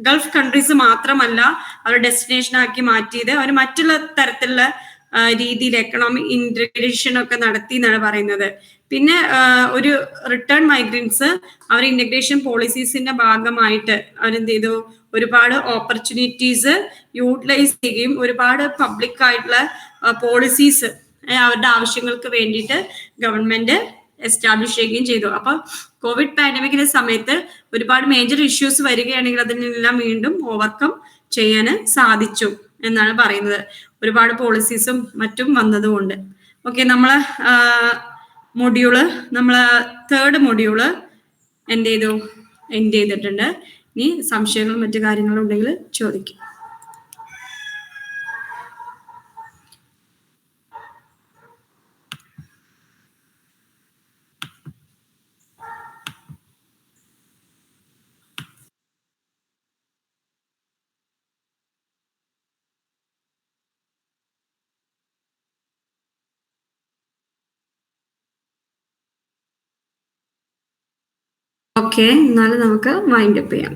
ഗൾഫ് കൺട്രീസ് മാത്രമല്ല അവർ ഡെസ്റ്റിനേഷൻ ആക്കി മാറ്റിയത്, അവർ മറ്റുള്ള തരത്തിലുള്ള രീതിയിൽ എക്കണോമിക് ഇന്റഗ്രേഷൻ ഒക്കെ നടത്തി എന്നാണ് പറയുന്നത്. പിന്നെ ഒരു റിട്ടേൺ മൈഗ്രൻസ് അവർ ഇന്റഗ്രേഷൻ പോളിസീസിന്റെ ഭാഗമായിട്ട് അവരെന്ത് ചെയ്തു, ഒരുപാട് ഓപ്പർച്യൂണിറ്റീസ് യൂട്ടിലൈസ് ചെയ്യുകയും ഒരുപാട് പബ്ലിക് ആയിട്ടുള്ള പോളിസീസ് അവരുടെ ആവശ്യങ്ങൾക്ക് വേണ്ടിയിട്ട് ഗവൺമെന്റ് എസ്റ്റാബ്ലിഷ് ചെയ്യുകയും ചെയ്തു. അപ്പൊ കോവിഡ് പാൻഡമിക്കിന്റെ സമയത്ത് ഒരുപാട് മേജർ ഇഷ്യൂസ് വരികയാണെങ്കിൽ അതിനെല്ലാം വീണ്ടും ഓവർകം ചെയ്യാൻ സാധിച്ചു എന്നാണ് പറയുന്നത്, ഒരുപാട് പോളിസീസും മറ്റും വന്നതുകൊണ്ട്. ഓക്കെ, നമ്മളെ തേർഡ് മൊഡ്യൂള് എന്ത് ചെയ്തു, എൻഡ് ചെയ്തിട്ടുണ്ട്. ഇനി സംശയങ്ങളും മറ്റു കാര്യങ്ങളും ഉണ്ടെങ്കിൽ ചോദിക്കും. ഓക്കെ, എന്നാലും നമുക്ക് വൈൻഡ് അപ്പ് ചെയ്യാം.